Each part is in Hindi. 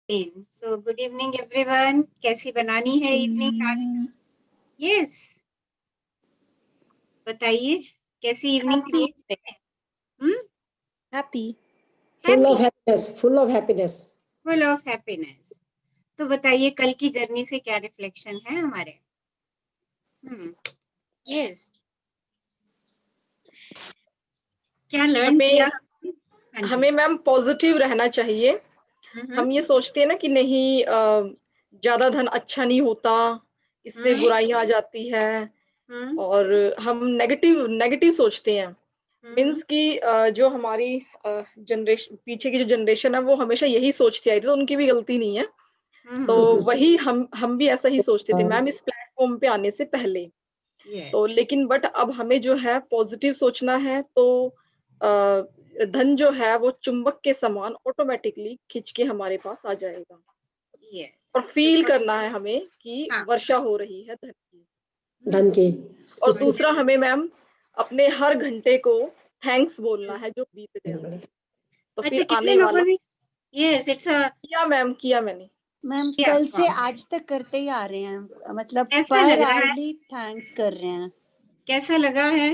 So good evening everyone. कैसी बनानी है इवनिंग आज? यस, बताइए कैसी इवनिंग क्रिएट करें? Happy. Full of happiness, full of happiness. Full of happiness. तो बताइए कल की जर्नी से क्या रिफ्लेक्शन है हमारे? यस, क्या लर्न किया? हाँ जी। हमें मैम पॉजिटिव रहना चाहिए। हम ये सोचते हैं ना कि नहीं ज्यादा धन अच्छा नहीं होता, इससे बुराइयां आ जाती है और हम नेगेटिव सोचते हैं। मीन्स कि जो हमारी जनरेशन पीछे की जो जनरेशन है वो हमेशा यही सोचती आई थी, तो उनकी भी गलती नहीं है। तो वही हम भी ऐसा ही सोचते थे मैम इस प्लेटफॉर्म पे आने से पहले। तो लेकिन बट अब हमें जो है पॉजिटिव सोचना है। तो धन जो है वो चुंबक के समान ऑटोमेटिकली खिंच के हमारे पास आ जाएगा। और फील करना है हमें कि वर्षा हो रही है धन की। और दूसरा हमें मैम अपने हर घंटे को थैंक्स बोलना है जो बीत गया। तो फिर आने वाला किया मैंने मैम कल से आज तक करते ही आ रहे हैं, मतलब पर आवर्ली थैंक्स कर रहे हैं। कैसा लगा है?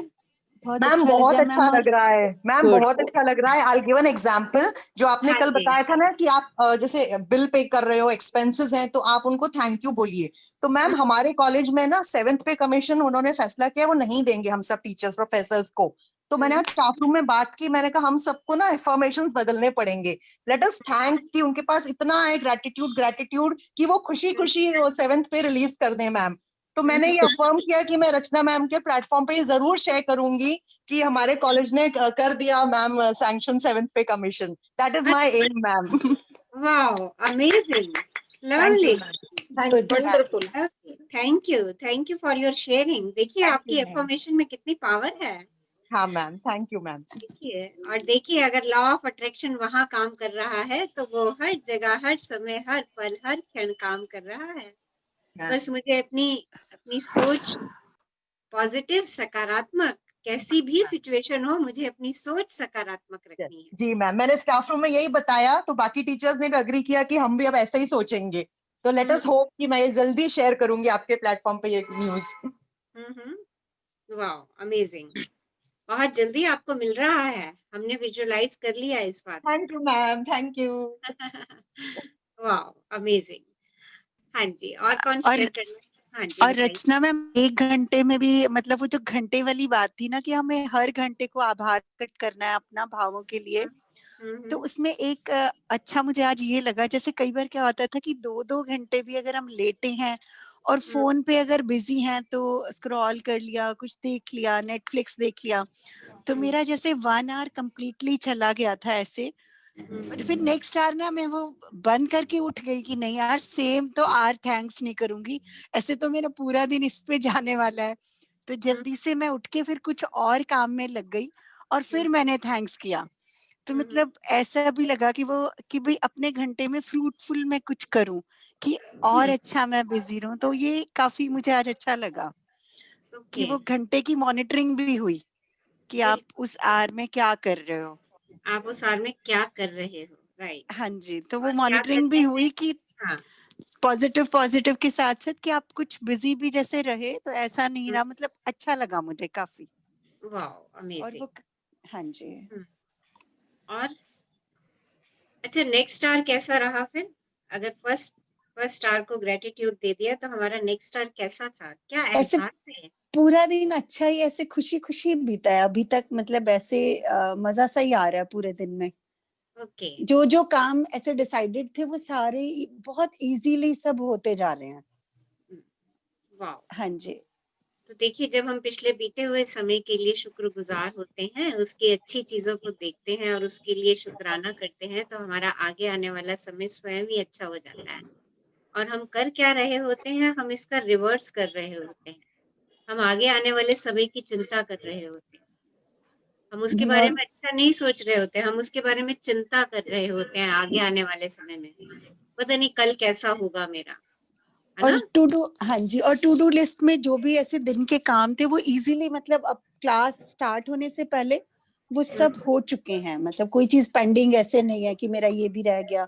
मैम बहुत अच्छा लग रहा है। मैम बहुत अच्छा लग रहा है। I give an example. जो आपने कल बताया था ना कि आप जैसे बिल पे कर रहे हो, एक्सपेंसेस हैं, तो आप उनको थैंक यू बोलिए। तो मैम हमारे कॉलेज में ना 7th पे कमीशन उन्होंने फैसला किया वो नहीं देंगे हम सब टीचर्स प्रोफेसर्स को। तो मैंने आज स्टाफ रूम में बात की, मैंने कहा हम सबको ना अफर्मेशंस बदलने पड़ेंगे। लेट अस थैंक कि उनके पास इतना है ग्रेटिट्यूड कि वो खुशी खुशी 7th पे रिलीज कर दें मैम। तो मैंने ये अफर्म किया कि मैं रचना मैम के प्लेटफॉर्म पे ये जरूर शेयर करूंगी कि हमारे कॉलेज ने कर दिया ma'am sanction 7th pay commission. That is my aim ma'am. Wow, amazing, lovely, wonderful. Thank you for your sharing. देखिए आपकी इन्फॉर्मेशन में कितनी पावर है। हाँ मैम, थैंक यू मैम। देखिए, और देखिए अगर लॉ ऑफ अट्रैक्शन वहाँ काम कर रहा है तो वो हर जगह, हर समय, हर पल, हर क्षण काम कर रहा है। बस मुझे अपनी सोच पॉजिटिव, सकारात्मक, कैसी भी सिचुएशन हो, मुझे अपनी सोच सकारात्मक रखनी है। जी मैम, मैंने स्टाफ रूम में यही बताया तो बाकी टीचर्स ने भी अग्री किया कि हम भी अब ऐसे ही सोचेंगे। तो लेट अस होप कि मैं ये जल्दी शेयर करूंगी आपके प्लेटफॉर्म पे ये न्यूज़। वाओ, अमेजिंग, बहुत जल्दी आपको मिल रहा है, हमने विजुअलाइज कर लिया इस बात। Thank you ma'am, thank you. Wow, amazing. हाँ जी, और कौन शेयर करना? हाँ जी, और रचना मैम 1 घंटे में भी, मतलब वो जो घंटे वाली बात थी ना कि हमें हर घंटे को आभार प्रकट करना है अपना भावों के लिए। तो उसमें एक अच्छा मुझे आज ये लगा, जैसे कई बार क्या होता था कि 2-2 घंटे भी अगर हम लेटे हैं और फोन पे अगर बिजी हैं तो स्क्रॉल कर लिया, कुछ देख लिया, नेटफ्लिक्स देख लिया, तो मेरा जैसे 1 आवर कंप्लीटली चला गया था ऐसे। और फिर नेक्स्ट आवर ना मैं वो बंद करके उठ गई कि नहीं यार सेम तो आर थैंक्स नहीं करूंगी, ऐसे तो मेरा पूरा दिन इस पे जाने वाला है। तो जल्दी से मैं उठ के फिर कुछ और काम में लग गई और फिर मैंने थैंक्स किया। तो मतलब ऐसा भी लगा कि वो कि भाई अपने घंटे में फ्रूटफुल मैं कुछ करूं कि और अच्छा मैं बिजी रहूं। तो ये काफी मुझे आज अच्छा लगा कि वो घंटे की मॉनिटरिंग भी हुई कि आप उस आवर में क्या कर रहे हो, आप उस आर में क्या कर रहे हो। राइट, हाँ जी। तो वो मॉनिटरिंग भी हुई कि पॉजिटिव के साथ साथ कि आप कुछ बिजी भी जैसे रहे तो ऐसा नहीं रहा, मतलब अच्छा लगा मुझे काफी। Wow, amazing. और वो हाँ जी। और अच्छा, नेक्स्ट आवर कैसा रहा फिर? अगर फर्स्ट आवर को ग्रेटिट्यूड दे दिया तो हमारा नेक्स्ट आवर कैसा था, क्या एहसास है? पूरा दिन अच्छा ही ऐसे खुशी खुशी बीता है अभी तक, मतलब ऐसे मजा सा ही आ रहा है पूरे दिन में। जो काम ऐसे डिसाइडेड थे वो सारे बहुत इजीली सब होते जा रहे हैं। वाह, हाँ जी। तो देखिए जब हम पिछले बीते हुए समय के लिए शुक्रगुजार होते हैं, उसकी अच्छी चीजों को देखते हैं और उसके लिए शुक्राना करते हैं, तो हमारा आगे आने वाला समय स्वयं ही अच्छा हो जाता है। और हम कर क्या रहे होते हैं, हम इसका रिवर्स कर रहे होते हैं। हम आगे आने वाले समय की चिंता कर रहे होते हैं। हम उसके बारे में अच्छा नहीं सोच रहे होते, हम उसके बारे में चिंता कर रहे होते हैं आगे आने वाले समय में, पता नहीं कल कैसा होगा मेरा, है ना? हाँ जी, और टू डू लिस्ट में जो भी ऐसे दिन के काम थे वो इजीली, मतलब अब क्लास स्टार्ट होने से पहले वो सब हो चुके हैं, मतलब कोई चीज पेंडिंग ऐसे नहीं है कि मेरा ये भी रह गया,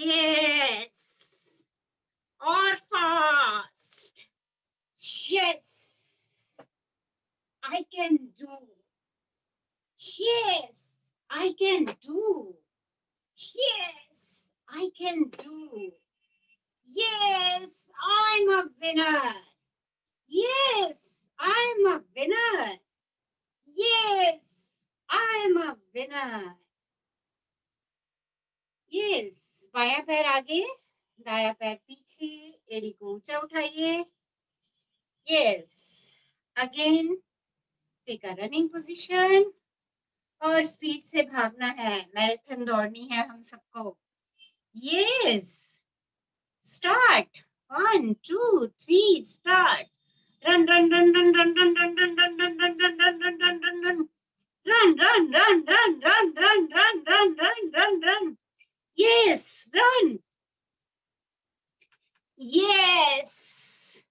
Yes. Or fast. Yes. I can do. Yes. I can do. Yes. I can do. Yes. I'm a winner. Yes. I'm a winner. Yes. I'm a winner. Yes. बायां पैर आगे, दायां पैर पीछे, एड़ी को ऊंचा उठाइए. Yes. Again, take a running position. और स्पीड से भागना है, मैराथन दौड़नी है हम सबको. Yes. Start. 1, 2, 3, start. Run, run, run, run, run, run, run, run, run, run, run, run, run, run, run, run, run. Run, run, run, run, run, run, run, run, run, run, run. Yes, run. Yes.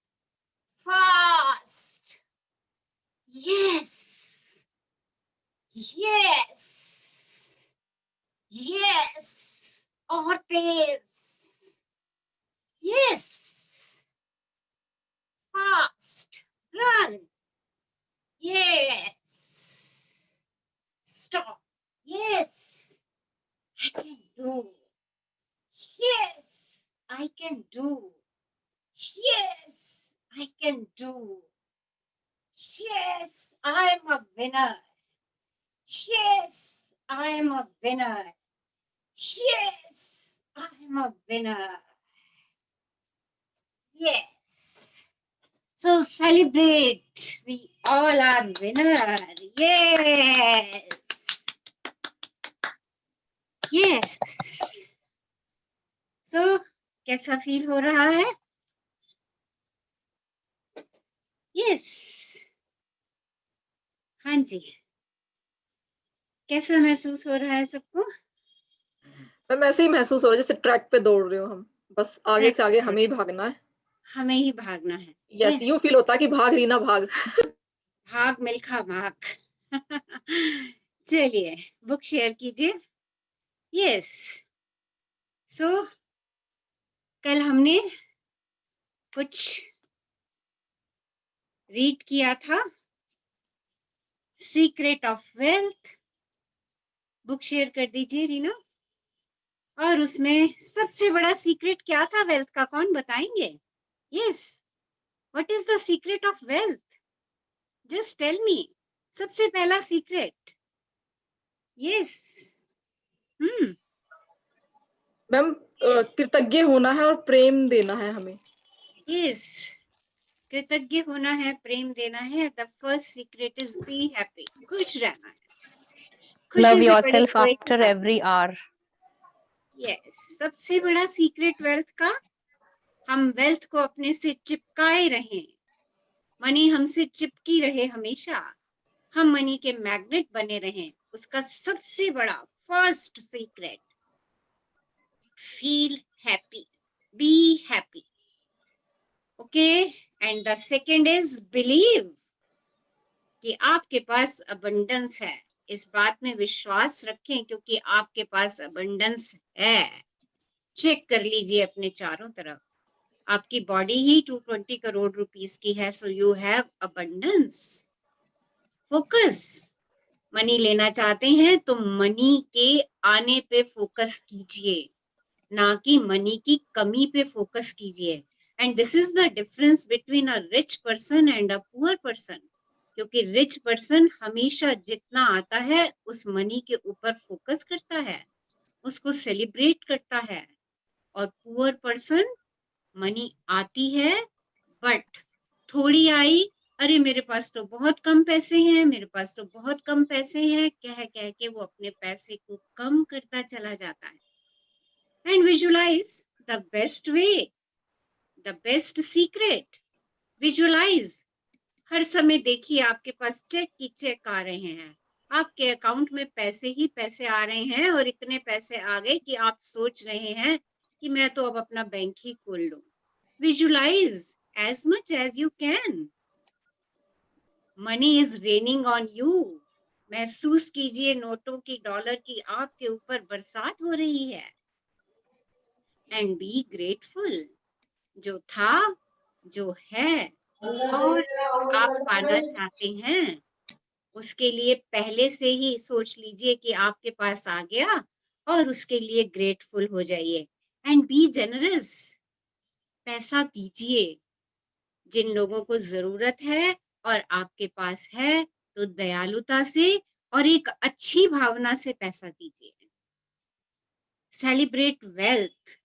Fast. Yes. Yes. Yes. और तेज. Yes. Fast. Run. Yes. Stop. Yes. I can do. Yes. I can do. Yes. I can do. Yes. I'm a winner. Yes. I'm a winner. Yes. I'm a winner. Yes. So celebrate. We all are winner. Yes. Yes. So कैसा फील हो रहा है? Yes. हाँ जी. कैसा महसूस हो रहा है सबको? मैम ऐसे ही महसूस हो रहा है जैसे ट्रैक पे दौड़ रहे हो हम, बस आगे से आगे हमें ही भागना है. हमें ही भागना है. यस, यूं फील होता है कि भाग रही ना भाग. भाग मिल्खा भाग. चलिए बुक शेयर कीजिए. यस. सो कल हमने कुछ रीड किया था, secret of wealth. Book share कर दीजिए रीना. और उसमें सबसे बड़ा सीक्रेट क्या था वेल्थ का, कौन बताएंगे? Yes. What is the secret of wealth? Just tell me. सबसे पहला सीक्रेट. यस. मैम कृतज्ञ होना है और प्रेम देना है हमें. यस. कृतज्ञ होना है, प्रेम देना है. The first secret is be happy. खुश रहना है. Love yourself after every hour. Yes. सबसे बड़ा सीक्रेट वेल्थ का, हम वेल्थ को अपने से चिपकाए रहें. मनी हमसे चिपकी रहे हमेशा. हम मनी के मैग्नेट बने रहें. उसका सबसे बड़ा first secret, feel happy, be happy. Okay. And the second is believe कि आपके पास अबंडेंस है. इस बात में विश्वास रखें क्योंकि आपके पास अबंडेंस है. चेक कर लीजिए अपने चारों तरफ. आपकी बॉडी ही 220 करोड़ रुपीस की है. So you have abundance. Focus. Money लेना चाहते हैं तो मनी के आने पे फोकस कीजिए, ना कि मनी की कमी पे फोकस कीजिए. And this is the difference between a rich person and a poor person. क्योंकि रिच पर्सन हमेशा जितना आता है उस मनी के ऊपर फोकस करता है, उसको सेलिब्रेट करता है. और पुअर पर्सन, मनी आती है बट थोड़ी आई, अरे मेरे पास तो बहुत कम पैसे हैं, मेरे पास तो बहुत कम पैसे हैं, कह कह के वो अपने पैसे को कम करता चला जाता है. And visualize the best way, the best secret. Visualize. हर समय देखिए आपके पास चेक की चेक आ रहे हैं. आपके अकाउंट में पैसे ही पैसे आ रहे हैं और इतने पैसे आ गए कि आप सोच रहे हैं कि मैं तो अब अपना बैंक ही खोल लूं. Visualise as much as you can. Money is raining on you. महसूस कीजिए नोटों की, डॉलर की आपके ऊपर बरसात हो रही है. And be grateful. जो था, जो है और आप पाना चाहते हैं, उसके लिए पहले से ही सोच लीजिए कि आपके पास आ गया, और उसके लिए ग्रेटफुल हो जाइए। And be generous. पैसा दीजिए जिन लोगों को जरूरत है, और आपके पास है तो दयालुता से और एक अच्छी भावना से पैसा दीजिए। Celebrate wealth.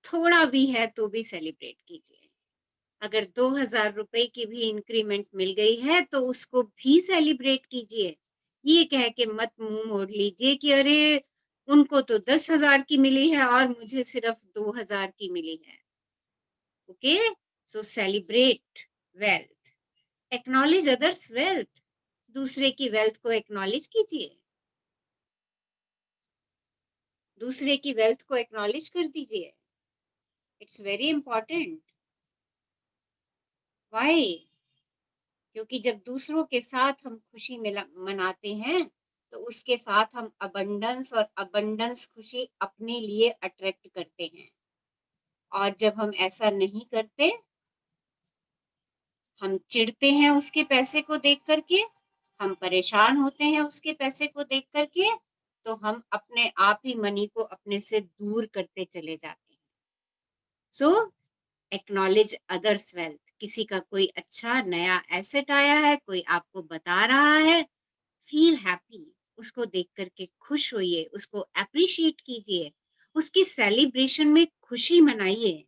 थोड़ा भी है तो भी सेलिब्रेट कीजिए। अगर 2000 रुपए की भी इंक्रीमेंट मिल गई है तो उसको भी सेलिब्रेट कीजिए। ये कह के मत मुंह मोड़ लीजिए कि अरे उनको तो 10,000 की मिली है और मुझे सिर्फ 2000 की मिली है। Okay, so celebrate wealth. Acknowledge others wealth. दूसरे की वेल्थ को एक्नॉलेज कीजिए, दूसरे की वेल्थ को एक्नॉलेज कर दीजिए। It's very important. व्हाई? क्योंकि जब दूसरों के साथ हम खुशी मनाते हैं तो उसके साथ हम अबंडेंस और अबंडेंस खुशी अपने लिए अट्रैक्ट करते हैं। और जब हम ऐसा नहीं करते, हम चिढ़ते हैं उसके पैसे को देख करके, हम परेशान होते हैं उसके पैसे को देख करके, तो हम अपने आप ही मनी को अपने से दूर करते चले जाते हैं। सो एक्नॉलेज अदर्स वेल्थ। किसी का कोई अच्छा नया एसेट आया है, कोई आपको बता रहा है, फील हैप्पी। उसको देख करके खुश होइए, उसको अप्रिशिएट कीजिए, उसकी सेलिब्रेशन में खुशी मनाइए।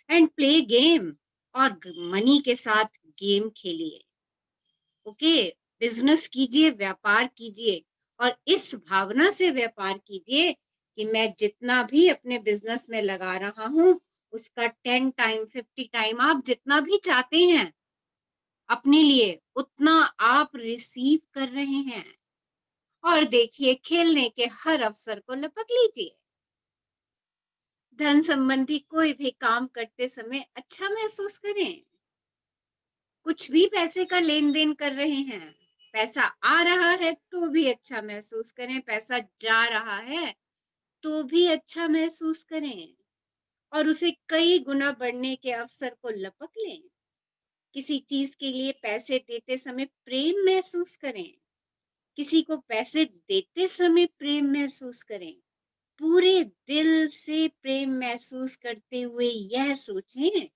And play game. और मनी के साथ गेम खेलिए। ओके, बिजनेस कीजिए, व्यापार कीजिए, और इस भावना से व्यापार कीजिए कि मैं जितना भी अपने बिजनेस में लगा रहा हूं उसका 10 टाइम 50 टाइम आप जितना भी चाहते हैं अपने लिए, उतना आप रिसीव कर रहे हैं। और देखिए, खेलने के हर अवसर को लपक लीजिए। धन संबंधी कोई भी काम करते समय अच्छा महसूस करें। कुछ भी पैसे का लेन देन कर रहे हैं, पैसा आ रहा है तो भी अच्छा महसूस करें, पैसा जा रहा है तो भी अच्छा महसूस करें, और उसे कई गुना बढ़ने के अवसर को लपक लें। किसी चीज के लिए पैसे देते समय प्रेम महसूस करें, किसी को पैसे देते समय प्रेम महसूस करें। पूरे दिल से प्रेम महसूस करते हुए यह सोचें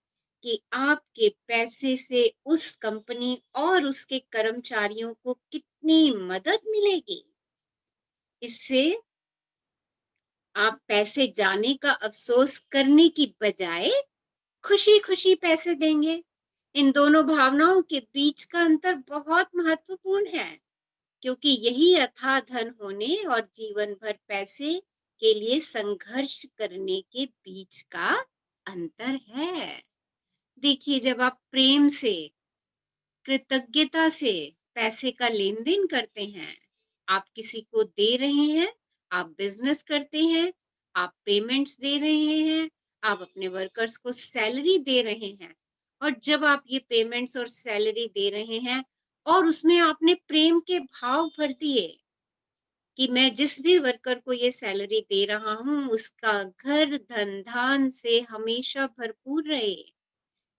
कि आपके पैसे से उस कंपनी और उसके कर्मचारियों को कितनी मदद मिलेगी। इससे आप पैसे जाने का अफसोस करने की बजाय खुशी खुशी पैसे देंगे। इन दोनों भावनाओं के बीच का अंतर बहुत महत्वपूर्ण है, क्योंकि यही अथाह धन होने और जीवन भर पैसे के लिए संघर्ष करने के बीच का अंतर है। देखिए, जब आप प्रेम से, कृतज्ञता से पैसे का लेन देन करते हैं, आप किसी को दे रहे हैं, आप बिजनेस करते हैं, आप पेमेंट्स दे रहे हैं, आप अपने वर्कर्स को सैलरी दे रहे हैं, और जब आप ये पेमेंट्स और सैलरी दे रहे हैं और उसमें आपने प्रेम के भाव भर दिए कि मैं जिस भी वर्कर को ये सैलरी दे रहा हूं उसका घर धन धान से हमेशा भरपूर रहे,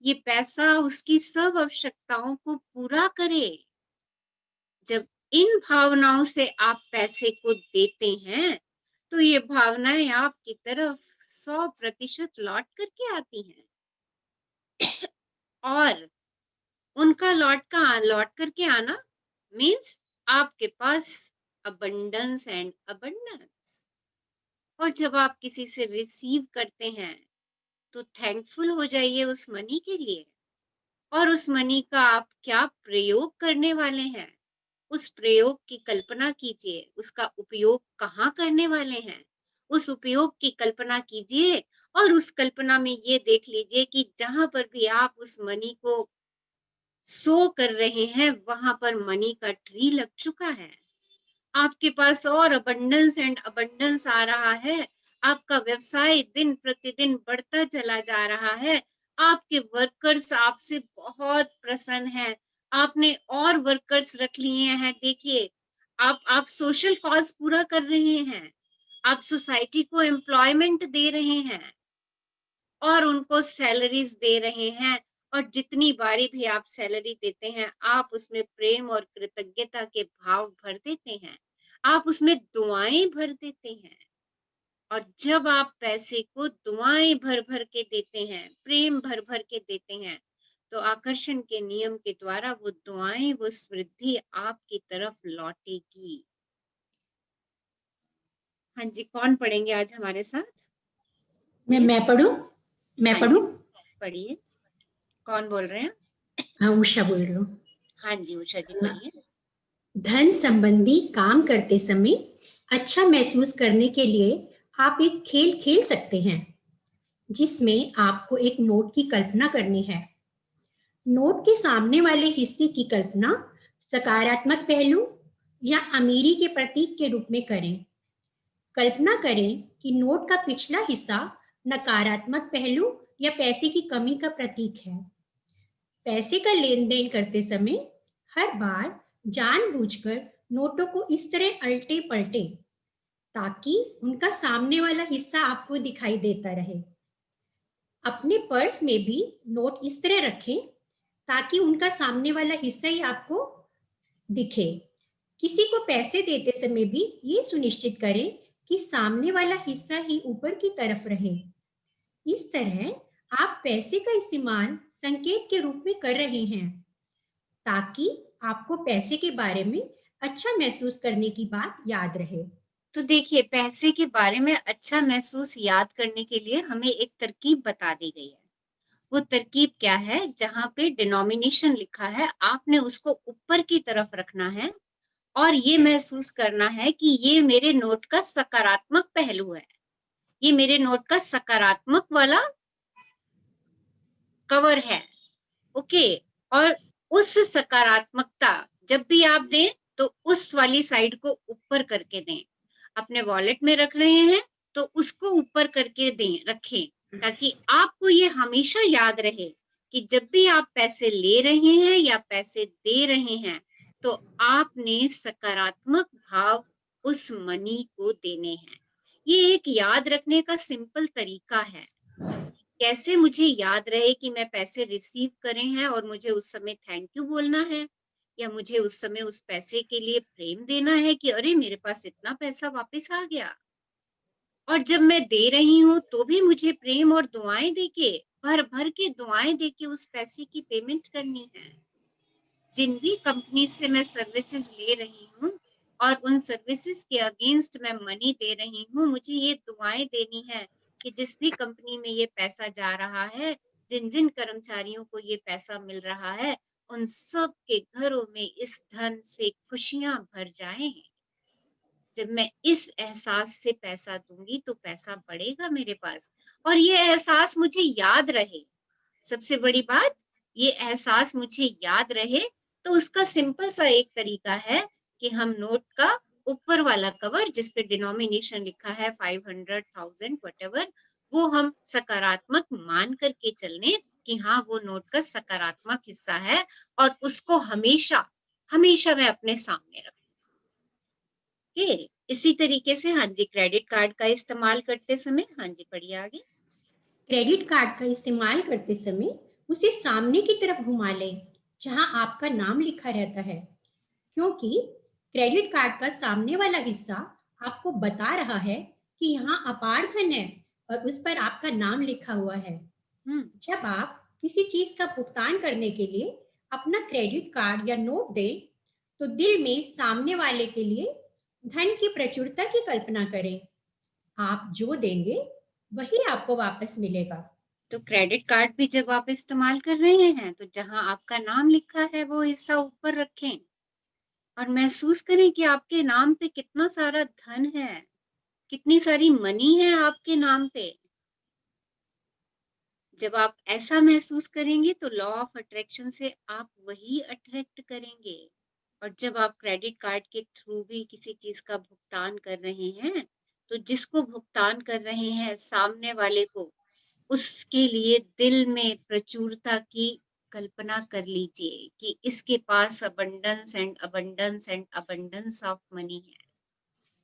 ये पैसा उसकी सब आवश्यकताओं को पूरा करे। जब इन भावनाओं से आप पैसे को देते हैं तो ये भावनाएं आपकी तरफ 100% लौट करके आती हैं। और उनका लौट करके आना मीन्स आपके पास अबंडेंस एंड अबंडेंस। और जब आप किसी से रिसीव करते हैं तो थैंकफुल हो जाइए उस मनी के लिए, और उस मनी का आप क्या प्रयोग करने वाले हैं उस प्रयोग की कल्पना कीजिए। उसका उपयोग कहाँ करने वाले हैं उस उपयोग की कल्पना कीजिए, और उस कल्पना में ये देख लीजिए कि जहां पर भी आप उस मनी को सो कर रहे हैं वहां पर मनी का ट्री लग चुका है। आपके पास और अबंडेंस एंड अबंडेंस आ रहा है। आपका व्यवसाय दिन प्रतिदिन बढ़ता चला जा रहा है। आपके वर्कर्स आपसे बहुत प्रसन्न हैं। आपने और वर्कर्स रख लिए हैं। देखिए, आप सोशल कॉज पूरा कर रहे हैं, आप सोसाइटी को एम्प्लॉयमेंट दे रहे हैं, और उनको सैलरीज दे रहे हैं, और जितनी बारी भी आप सैलरी देते हैं आप उसमें प्रेम और कृतज्ञता के भाव भर देते हैं, आप उसमें दुआएं भर देते हैं। और जब आप पैसे को दुआएं भर भर के देते हैं, प्रेम भर भर के देते हैं, तो आकर्षण के नियम के द्वारा वो दुआएं, वो समृद्धि आपकी तरफ लौटेगी। हाँ जी, कौन पढ़ेंगे आज हमारे साथ? मैं पढ़ूं? मैं हाँ पढ़ूं? पढ़िए। कौन बोल रहे हैं? हाँ, उषा बोल रही हूँ। हाँ जी, उषा जी पढ़िए। धन संबंधी काम करते समय अच्छा महसूस करने के लिए आप एक खेल खेल सकते हैं, जिसमें आपको एक नोट की कल्पना करनी है। नोट के सामने वाले हिस्से की कल्पना सकारात्मक पहलू या अमीरी के प्रतीक के रूप में करें। कल्पना करें कि नोट का पिछला हिस्सा नकारात्मक पहलू या पैसे की कमी का प्रतीक है। पैसे का लेन देन करते समय हर बार जानबूझकर नोटों को इस तरह अल्टे पलटे ताकि उनका सामने वाला हिस्सा आपको दिखाई देता रहे। अपने पर्स में भी नोट इस तरह रखें ताकि उनका सामने वाला हिस्सा ही आपको दिखे। किसी को पैसे देते समय भी ये सुनिश्चित करें कि सामने वाला हिस्सा ही ऊपर की तरफ रहे। इस तरह आप पैसे का इस्तेमाल संकेत के रूप में कर रहे हैं ताकि आपको पैसे के बारे में अच्छा महसूस करने की बात याद रहे। तो देखिए, पैसे के बारे में अच्छा महसूस याद करने के लिए हमें एक तरकीब बता दी गई है। वो तरकीब क्या है? जहां पे डिनोमिनेशन लिखा है आपने उसको ऊपर की तरफ रखना है और ये महसूस करना है कि ये मेरे नोट का सकारात्मक पहलू है, ये मेरे नोट का सकारात्मक वाला कवर है। ओके, और उस सकारात्मकता जब भी आप दें तो उस वाली साइड को ऊपर करके दें। अपने वॉलेट में रख रहे हैं तो उसको ऊपर करके दें, रखें, ताकि आपको ये हमेशा याद रहे कि जब भी आप पैसे ले रहे हैं या पैसे दे रहे हैं तो आपने सकारात्मक भाव उस मनी को देने हैं। ये एक याद रखने का सिंपल तरीका है। कैसे मुझे याद रहे कि मैं पैसे रिसीव करे हैं और मुझे उस समय थैंक यू बोलना है, या मुझे उस समय उस पैसे के लिए प्रेम देना है कि अरे मेरे पास इतना पैसा वापस आ गया। और जब मैं दे रही हूँ तो भी मुझे प्रेम और दुआएं देके, भर भर के दुआएं देके उस पैसे की पेमेंट करनी है। जिन भी कंपनी से मैं सर्विसेज ले रही हूँ और उन सर्विसेज के अगेंस्ट मैं मनी दे रही हूँ, मुझे ये दुआएं देनी है कि जिस भी कंपनी में ये पैसा जा रहा है, जिन जिन कर्मचारियों को ये पैसा मिल रहा है, उन सब के घरों में इस धन से खुशियां भर जाएं। जब मैं इस एहसास से पैसा दूंगी तो पैसा बढ़ेगा मेरे पास, और ये एहसास मुझे याद रहे। सबसे बड़ी बात, ये एहसास मुझे याद रहे तो उसका सिंपल सा एक तरीका है कि हम नोट का ऊपर वाला कवर जिसपे डिनोमिनेशन लिखा है 500, 1000 व्हाटएवर, वो हम सकारात्मक मान करके चलने कि हाँ वो नोट का सकारात्मक हिस्सा है, और उसको हमेशा हमेशा मैं अपने सामने रखूं। इसी तरीके से हाँ जी, क्रेडिट कार्ड का इस्तेमाल करते समय, हाँ जी पढ़िए आगे। क्रेडिट कार्ड का इस्तेमाल करते समय उसे सामने की तरफ घुमा लें जहां आपका नाम लिखा रहता है, क्योंकि क्रेडिट कार्ड का सामने वाला हिस्सा आपको बता रहा है कि यहाँ अपार धन है और उस पर आपका नाम लिखा हुआ है। जब आप किसी चीज का भुगतान करने के लिए अपना क्रेडिट कार्ड या नोट दें तो दिल में सामने वाले के लिए धन की प्रचुरता की कल्पना करें। आप जो देंगे वही आपको वापस मिलेगा। तो क्रेडिट कार्ड भी जब आप इस्तेमाल कर रहे हैं तो जहां आपका नाम लिखा है वो हिस्सा ऊपर रखें और महसूस करें कि आपके नाम पे कितना सारा धन है, कितनी सारी मनी है आपके नाम पे। जब आप ऐसा महसूस करेंगे तो लॉ ऑफ अट्रैक्शन से आप वही अट्रैक्ट करेंगे। और जब आप क्रेडिट कार्ड के थ्रू भी किसी चीज का भुगतान कर रहे हैं तो जिसको भुगतान कर रहे हैं सामने वाले को, उसके लिए दिल में प्रचुरता की कल्पना कर लीजिए कि इसके पास abundance and abundance and abundance of money है,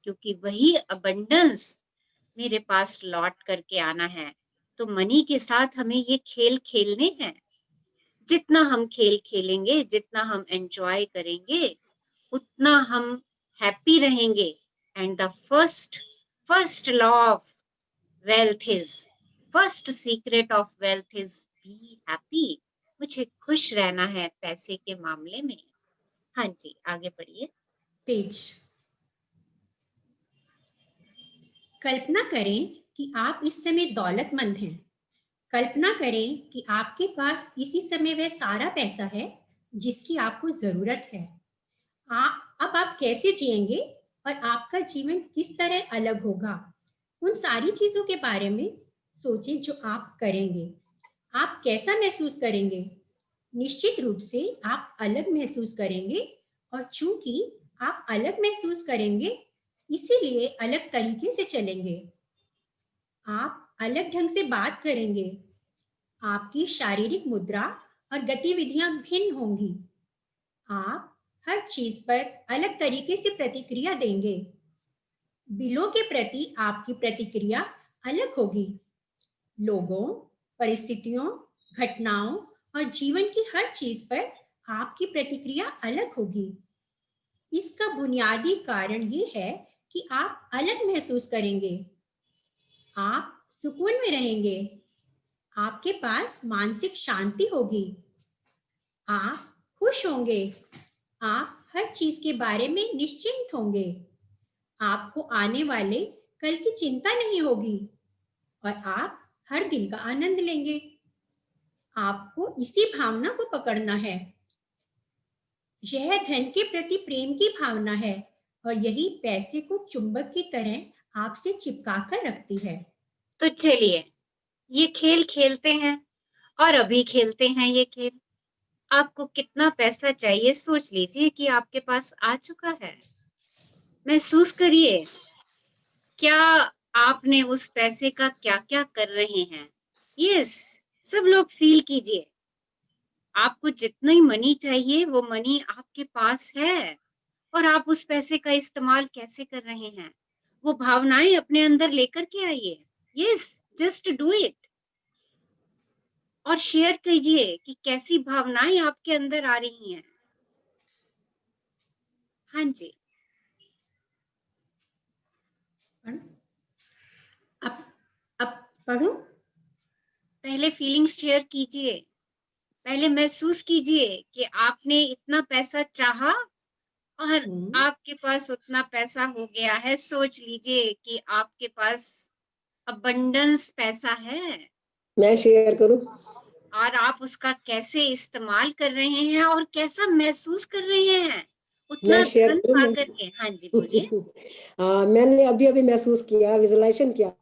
क्योंकि वही अबंडेंस मेरे पास लौट करके आना है। तो मनी के साथ हमें ये खेल खेलने हैं। जितना हम खेल खेलेंगे, जितना हम एंजॉय करेंगे, उतना हम हैप्पी रहेंगे। And the first law of wealth is, first secret of wealth is be happy. मुझे खुश रहना है पैसे के मामले में। हाँ जी, आगे पढ़िए। पेज। कल्पना करें कि आप इस समय दौलतमंद हैं। कल्पना करें कि आपके पास इसी समय वह सारा पैसा है जिसकी आपको जरूरत है। अब आप कैसे जिएंगे और आपका जीवन किस तरह अलग होगा? उन सारी चीजों के बारे में सोचें जो आप करेंगे। आप कैसा महसूस करेंगे? निश्चित रूप से आप अलग महसूस करेंगे, और चूंकि आप अलग महसूस करेंगे, इसीलिए अलग तरीके से चलेंगे। आप अलग ढंग से बात करेंगे। आपकी शारीरिक मुद्रा और गतिविधियां भिन्न होंगी। आप हर चीज पर अलग तरीके से प्रतिक्रिया देंगे। बिलों के प्रति आपकी प्रतिक्रिया अलग होगी। लोगों, परिस्थितियों, घटनाओं और जीवन की हर चीज पर आपकी प्रतिक्रिया अलग होगी। इसका बुनियादी कारण ये है कि आप अलग महसूस करेंगे। आप सुकून में रहेंगे। आपके पास मानसिक शांति होगी। आप खुश होंगे। आप हर चीज के बारे में निश्चिंत होंगे। आपको आने वाले कल की चिंता नहीं होगी, और आप हर दिन का आनंद लेंगे। आपको इसी भावना को पकड़ना है। यह धन के प्रति प्रेम की भावना है, और यही पैसे को चुंबक की तरह आपसे चिपका कर रखती है। तो चलिए ये खेल खेलते हैं, और अभी खेलते हैं ये खेल। आपको कितना पैसा चाहिए सोच लीजिए कि आपके पास आ चुका है। महसूस करिए, क्या आपने उस पैसे का क्या क्या कर रहे हैं। यस, सब लोग फील कीजिए। आपको जितनी मनी चाहिए वो मनी आपके पास है, और आप उस पैसे का इस्तेमाल कैसे कर रहे हैं, वो भावनाएं अपने अंदर लेकर के आइए। यस, जस्ट डू इट, और शेयर कीजिए कि कैसी भावनाएं आपके अंदर आ रही हैं। हाँ जी, अब पढ़ो। पहले फीलिंग्स शेयर कीजिए। पहले महसूस कीजिए कि आपने इतना पैसा चाहा और आपके पास उतना पैसा हो गया है। सोच लीजिए कि आपके पास अबंडेंस पैसा है। मैं शेयर करूं? और आप उसका कैसे इस्तेमाल कर रहे हैं और कैसा महसूस कर रहे हैं उतना मैं शेयर धन करूं? पा करके। हाँ जी, बोलिए। मैंने अभी अभी महसूस किया, विजुलाइजेशन किया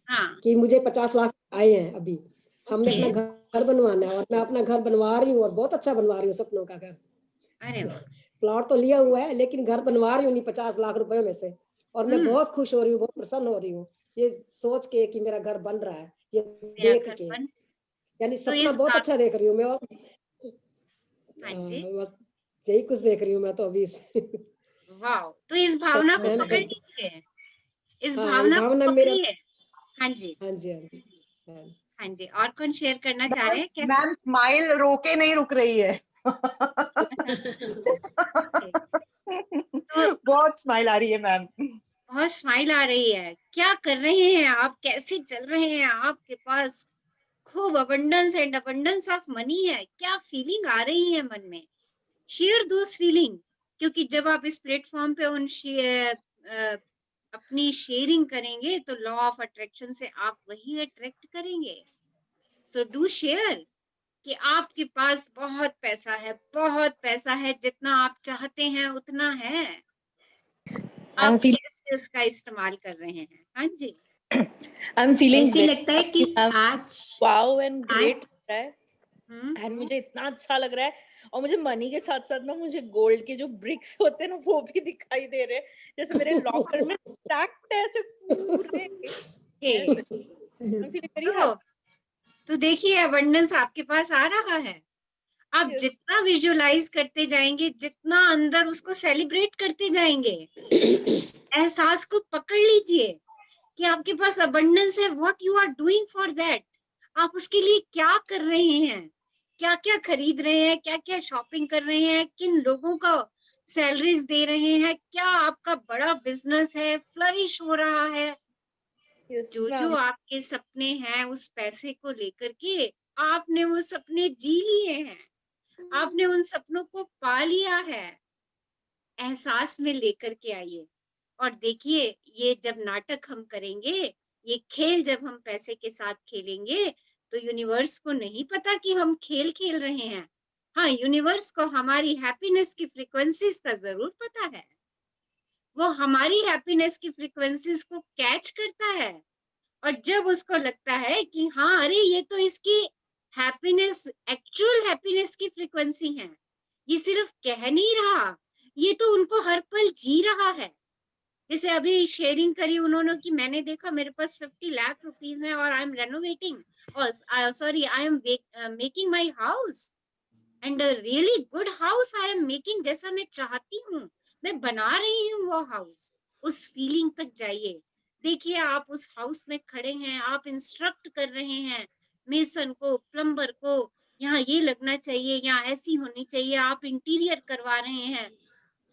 हाँ, कि मुझे 50 लाख आए हैं अभी। हमने ओके। अपना घर बनवाना है, और मैं अपना घर बनवा रही हूँ, और बहुत अच्छा बनवा रही हूँ, सपनों का घर। अरे वाह, प्लॉट तो लिया हुआ है, लेकिन घर बनवा रही हूँ 50 लाख रुपए में से। और मैं बहुत खुश हो रही हूँ, बहुत प्रसन्न हो रही हूँ ये सोच के कि मेरा घर बन रहा है, ये मेरा देख घर के। बन। यानी तो सपना इस बहुत भाव, अच्छा देख रही हूँ मैं। हाँ जी, बस यही कुछ देख रही हूँ मैं तो अभी। वाह। तो इस भावना को पकड़ हाँ, लीजिए, इस ये भावना को भावना मेरा। पकड़िए। हाँ जी, हाँ जी, हाँ जी, हाँ। हाँ जी। और कौन शेयर करना चाह रहे हैं क्या? मैम स्माइल रोके नहीं रुक रही है। तो बहुत स्माइल आ रही है मैम। बहुत स्माइल आ रही है। क्या कर रहे हैं आप, कैसे चल रहे हैं? आपके पास खूब abundance and abundance of money है। क्या फीलिंग आ रही है मन में? शेयर दोस फीलिंग, क्योंकि जब आप इस प्लेटफॉर्म पे अपनी शेयरिंग करेंगे तो लॉ ऑफ अट्रैक्शन से आप वही अट्रैक्ट करेंगे। सो डू शेयर कि आपके पास बहुत पैसा है, बहुत पैसा है, जितना आप चाहते हैं उतना है। आप कैसे उसका इस्तेमाल कर रहे हैं? हाँ जी, I'm feeling ऐसे very लगता है कि happy, आज wow and great लग रहा है। हम्म, मुझे इतना अच्छा लग रहा है, और मुझे मनी के साथ साथ ना मुझे गोल्ड के जो ब्रिक्स होते हैं ना वो भी दिखाई दे रहे हैं, जैसे मेरे लॉकर में स्टैक्ड है ऐसे पूरे ऐसे। I'm feeling very happy. तो देखिए अबंडेंस आपके पास आ रहा है। आप Yes. जितना विजुअलाइज करते जाएंगे, जितना अंदर उसको सेलिब्रेट करते जाएंगे, एहसास को पकड़ लीजिए कि आपके पास अबंडेंस है। What you are doing for that, आप उसके लिए क्या कर रहे हैं, क्या क्या खरीद रहे हैं, क्या क्या शॉपिंग कर रहे हैं, किन लोगों का सैलरीज दे रहे हैं, क्या आपका बड़ा बिजनेस है, फ्लरिश हो रहा है। जो जो आपके सपने हैं उस पैसे को लेकर के आपने वो सपने जी लिए हैं, आपने उन सपनों को पा लिया है। एहसास में लेकर के आइए और देखिए, ये जब नाटक हम करेंगे, ये खेल जब हम पैसे के साथ खेलेंगे, तो यूनिवर्स को नहीं पता कि हम खेल खेल रहे हैं। हाँ, यूनिवर्स को हमारी हैप्पीनेस की फ्रीक्वेंसीज का जरूर पता है। वो हमारी हैप्पीनेस की फ्रीक्वेंसीज को कैच करता है, और जब उसको लगता है कि हाँ, अरे ये तो इसकी हैप्पीनेस, एक्चुअल हैप्पीनेस की फ्रीक्वेंसी है, ये सिर्फ कह नहीं रहा, ये तो उनको हर पल जी रहा है। जैसे अभी शेयरिंग करी उन्होंने कि मैंने देखा मेरे पास 50 लाख रुपीस है और आई एम रेनोवेटिंग, और sorry, I am making my house, and really good house I am making, जैसा मैं चाहती हूँ मैं बना रही हूँ वो हाउस। उस फीलिंग तक जाइए। देखिए, आप उस हाउस में खड़े हैं, आप इंस्ट्रक्ट कर रहे हैं मेसन को, प्लम्बर को, यहाँ ये लगना चाहिए, यहाँ ऐसी होनी चाहिए, आप इंटीरियर करवा रहे हैं।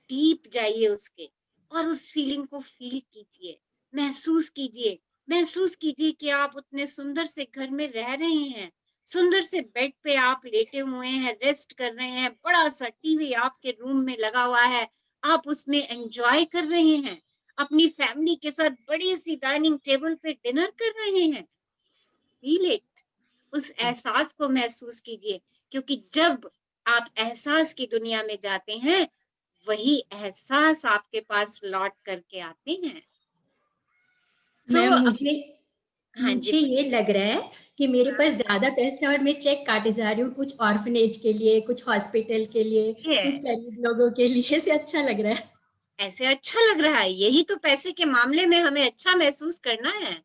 डीप जाइए उसके, और उस फीलिंग को फील कीजिए, महसूस कीजिए। महसूस कीजिए कि आप उतने सुंदर से घर में रह रहे हैं, सुंदर से बेड पे आप लेटे हुए हैं, रेस्ट कर रहे हैं, बड़ा सा टीवी आपके रूम में लगा हुआ है, आप उसमें एंजॉय कर रहे हैं, अपनी फैमिली के साथ बड़ी सी डाइनिंग टेबल पे डिनर कर रहे हैं। फील इट, उस एहसास को महसूस कीजिए, क्योंकि जब आप एहसास की दुनिया में जाते हैं, वही एहसास आपके पास लौट करके आते हैं। मैम, मुझे हाँ जी, मुझे ये लग रहा है कि मेरे पास ज्यादा पैसे और मैं चेक काटे जा रही हूँ, कुछ ऑर्फनेज के लिए, कुछ हॉस्पिटल के लिए, कुछ गरीब लोगों के लिए। ऐसे अच्छा लग रहा है। ऐसे अच्छा लग रहा है। यही तो पैसे के मामले में हमें अच्छा महसूस करना है।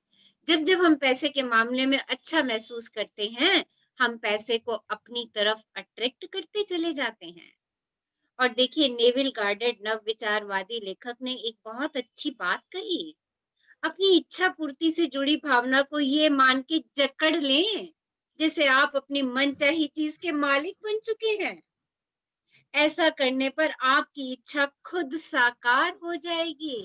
जब जब हम पैसे के मामले में अच्छा महसूस करते हैं, हम पैसे को अपनी तरफ अट्रैक्ट करते चले जाते हैं। और देखिए, नेविल गार्डेड नव विचारवादी लेखक ने एक बहुत अच्छी बात कही। अपनी इच्छा पूर्ति से जुड़ी भावना को ये मान के जकड़ लें जैसे आप अपनी मनचाही चीज के मालिक बन चुके हैं। ऐसा करने पर आपकी इच्छा खुद साकार हो जाएगी।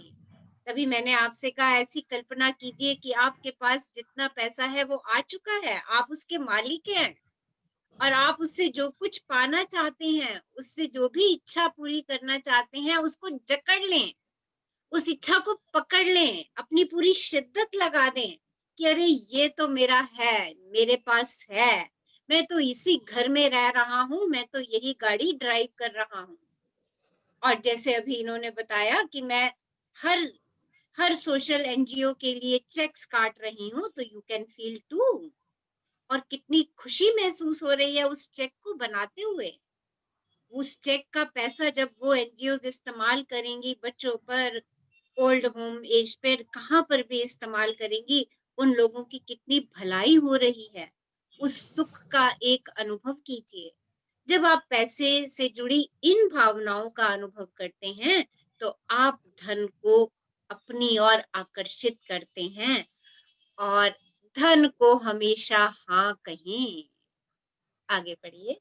तभी मैंने आपसे कहा, ऐसी कल्पना कीजिए कि आपके पास जितना पैसा है वो आ चुका है, आप उसके मालिक हैं, और आप उससे जो कुछ पाना चाहते हैं, उससे जो भी इच्छा पूरी करना चाहते हैं, उसको जकड़ लें, उस इच्छा को पकड़ लें, अपनी पूरी शिद्दत लगा दें कि अरे ये तो मेरा है, मेरे पास है, मैं तो इसी घर में रह रहा हूँ, मैं तो यही गाड़ी ड्राइव कर रहा हूँ। और जैसे अभी इन्होंने बताया कि मैं हर हर सोशल एनजीओ के लिए चेक्स काट रही हूँ, तो यू कैन फील टू। और कितनी खुशी महसूस हो रही है उस चेक को बनाते हुए। उस चेक का पैसा जब वो एनजीओ इस्तेमाल करेंगी बच्चों पर, ओल्ड होम एज पर, कहाँ पर भी इस्तेमाल करेंगी, उन लोगों की कितनी भलाई हो रही है। उस सुख का एक अनुभव कीजिए। जब आप पैसे से जुड़ी इन भावनाओं का अनुभव करते हैं, तो आप धन को अपनी ओर आकर्षित करते हैं, और धन को हमेशा हाँ कहें। आगे बढ़िए।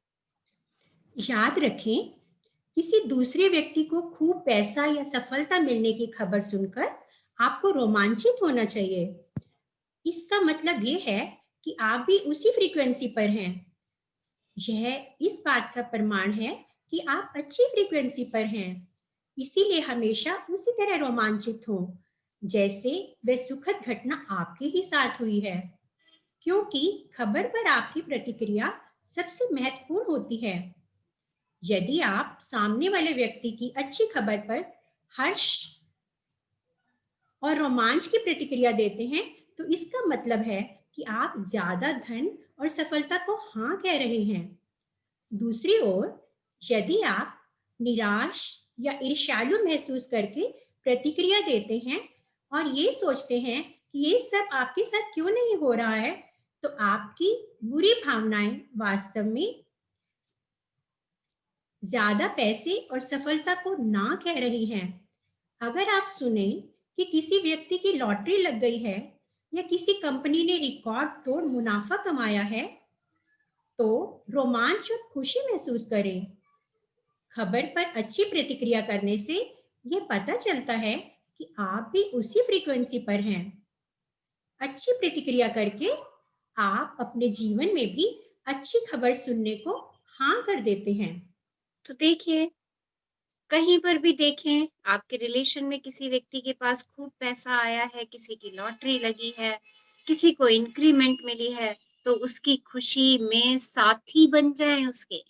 याद रखें, किसी दूसरे व्यक्ति को खूब पैसा या सफलता मिलने की खबर सुनकर आपको रोमांचित होना चाहिए। इसका मतलब ये है कि आप भी उसी फ्रीक्वेंसी पर हैं। यह इस बात का प्रमाण है कि आप अच्छी फ्रीक्वेंसी पर हैं। इसीलिए हमेशा उसी तरह रोमांचित हो जैसे वह सुखद घटना आपके ही साथ हुई है, क्योंकि खबर पर आपकी प्रतिक्रिया सबसे महत्वपूर्ण होती है। यदि आप सामने वाले व्यक्ति की अच्छी खबर पर हर्ष और रोमांच की प्रतिक्रिया देते हैं, तो इसका मतलब है कि आप ज्यादा धन और सफलता को हाँ कह रहे हैं। दूसरी ओर, यदि आप निराश या ईर्ष्यालु महसूस करके प्रतिक्रिया देते हैं और ये सोचते हैं कि ये सब आपके साथ क्यों नहीं हो रहा है, तो आपकी बुरी भावनाएं वास्तव में ज्यादा पैसे और सफलता को ना कह रही हैं। अगर आप सुने कि किसी व्यक्ति की लॉटरी लग गई है, या किसी कंपनी ने रिकॉर्ड तोड़ मुनाफा कमाया है तो रोमांच और खुशी महसूस करें। खबर पर अच्छी प्रतिक्रिया करने से यह पता चलता है कि आप भी उसी फ्रीक्वेंसी पर हैं। अच्छी प्रतिक्रिया करके आप अपने जीवन में भी अच्छी खबर सुनने को हाँ कर देते हैं। तो देखिए, कहीं पर भी देखें, आपके रिलेशन में किसी व्यक्ति के पास खूब पैसा आया है, किसी की लॉटरी लगी है, किसी को इंक्रीमेंट मिली है, तो उसकी खुशी में साथी बन जाएं उसके।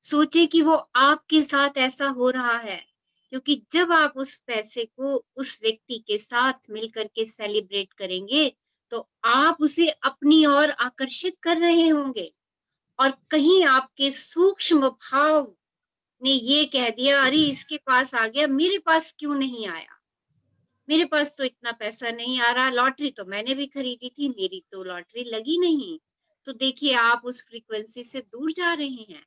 सोचे कि वो आपके साथ ऐसा हो रहा है, क्योंकि जब आप उस पैसे को उस व्यक्ति के साथ मिलकर के सेलिब्रेट करेंगे तो आप उसे अपनी ओर आकर्षित कर रहे होंगे, और कहीं आपके सूक्ष्म भाव ने ये कह दिया, अरे इसके पास आ गया, मेरे पास क्यों नहीं आया, मेरे पास तो इतना पैसा नहीं आ रहा, लॉटरी तो मैंने भी खरीदी थी, मेरी तो लॉटरी लगी नहीं। तो देखिए, आप उस फ्रीक्वेंसी से दूर जा रहे हैं।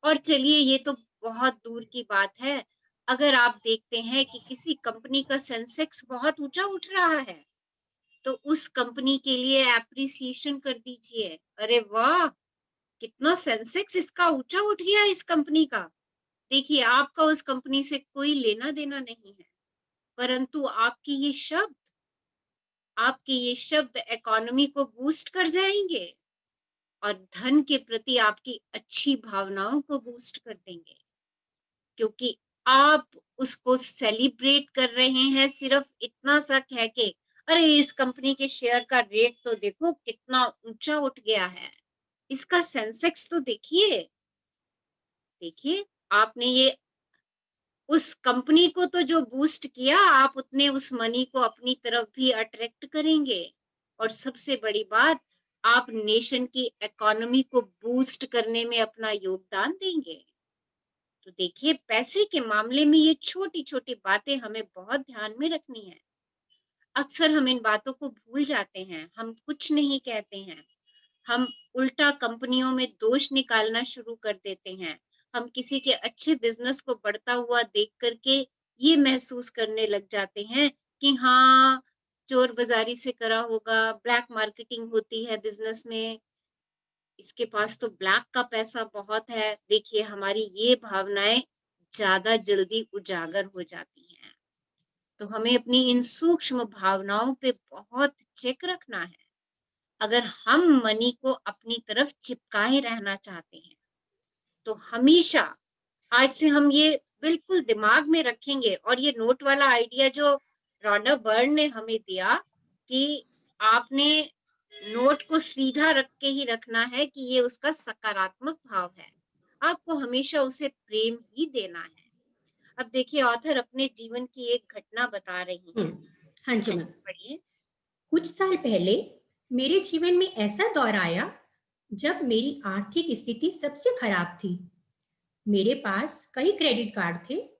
और चलिए, ये तो बहुत दूर की बात है, अगर आप देखते हैं कि किसी कंपनी का सेंसेक्स बहुत ऊंचा उठ रहा है, तो उस कंपनी के लिए एप्रिसिएशन कर दीजिए। अरे वाह, कितना सेंसेक्स इसका ऊंचा उठ गया इस कंपनी का। देखिए, आपका उस कंपनी से कोई लेना देना नहीं है, परंतु आपके ये शब्द इकोनॉमी को बूस्ट कर जाएंगे और धन के प्रति आपकी अच्छी भावनाओं को बूस्ट कर देंगे, क्योंकि आप उसको सेलिब्रेट कर रहे हैं सिर्फ इतना सा कह के, अरे इस कंपनी के शेयर का रेट तो देखो कितना ऊंचा उठ गया है, इसका सेंसेक्स तो देखिए। देखिए, आपने ये उस कंपनी को तो जो बूस्ट किया, आप उतने उस मनी को अपनी तरफ भी अट्रैक्ट करेंगे, और सबसे बड़ी बात, आप नेशन की इकोनॉमी को बूस्ट करने में अपना योगदान देंगे। तो देखिए, पैसे के मामले में ये छोटी छोटी बातें हमें बहुत ध्यान में रखनी है। अक्सर हम इन बातों को भूल जाते हैं, हम कुछ नहीं कहते हैं, हम उल्टा कंपनियों में दोष निकालना शुरू कर देते हैं। हम किसी के अच्छे बिजनेस को बढ़ता हुआ देख करके ये महसूस करने लग जाते हैं कि हाँ, चोर बाजारी से करा होगा, ब्लैक मार्केटिंग होती है बिजनेस में, इसके पास तो ब्लैक का पैसा बहुत है। देखिए, हमारी ये भावनाएं ज्यादा जल्दी उजागर हो जाती हैं, तो हमें अपनी इन सूक्ष्म भावनाओं पे बहुत चेक रखना है। अगर हम मनी को अपनी तरफ चिपकाए रहना चाहते हैं तो हमेशा आज से हम ये बिल्कुल दिमाग में रखेंगे, और ये नोट वाला आइडिया जो रॉडा बर्न ने हमें दिया कि आपने नोट को सीधा रख के ही रखना है, कि ये उसका सकारात्मक भाव है, आपको हमेशा उसे प्रेम ही देना है। अब देखिए, ऑथर अपने जीवन की एक घटना बता रही है। हाँ जी मैम। पढ़िए। कुछ साल पहले मेरे जीवन में ऐसा दौर आया जब मेरी आर्थिक स्थिति सबसे खराब थी। मेरे पास कई क्रेडिट कार्ड थे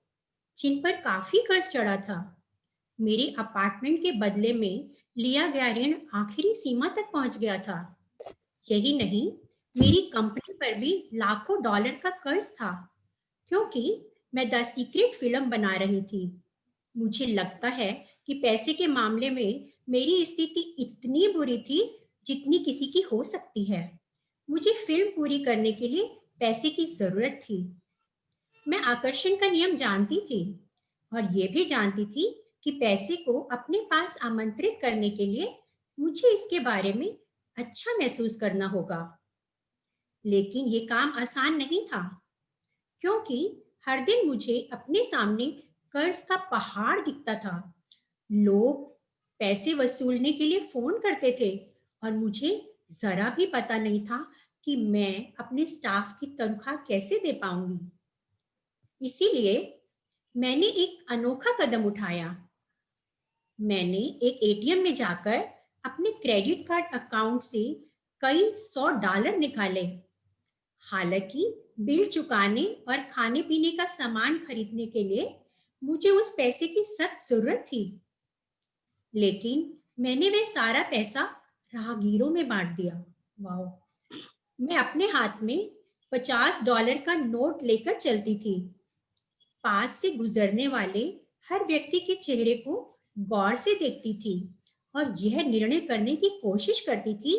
जिन पर काफी कर्ज चढ़ा था। मेरे अपार्टमेंट के बदले में लिया गया ऋण आखिरी सीमा तक पहुंच गया था। यही नहीं, मेरी कंपनी पर भी लाखों डॉलर का कर्ज था, क्योंकि मैं द सीक्रेट फिल्म बना रही थी। मुझे लगता है कि पैसे के मामले में मेरी स्थिति इतनी बुरी थी जितनी किसी की हो सकती है। मुझे फिल्म पूरी करने के लिए पैसे की जरूरत थी। मैं आकर्षण का नियम जानती थी और ये भी जानती थी कि पैसे को अपने पास आमंत्रित करने के लिए मुझे इसके बारे में अच्छा महसूस करना होगा। लेकिन ये काम आसान नहीं था, क्योंकि हर दिन मुझे अपने सामने कर्ज का पहाड़ दिखता था। लोग पैसे वसूलने के लिए फोन करते थे और मुझे जरा भी पता नहीं था कि मैं अपने स्टाफ की तनख्वाह कैसे दे पाऊंगी। इसीलिए मैंने एक अनोखा कदम उठाया। मैंने एक एटीएम में जाकर अपने क्रेडिट कार्ड अकाउंट से कई $100 निकाले। हालांकि बिल चुकाने और खाने पीने का सामान खरीदने के लिए मुझे उस पैसे की सख्त जरूरत थी, लेकिन मैंने वह सारा पैसा राहगीरों में बांट दिया। वाह! मैं अपने हाथ में $50 का नोट लेकर चलती थी। पास से गुजरने वाले हर व्यक्ति के चेहरे को गौर से देखती थी और यह निर्णय करने की कोशिश करती थी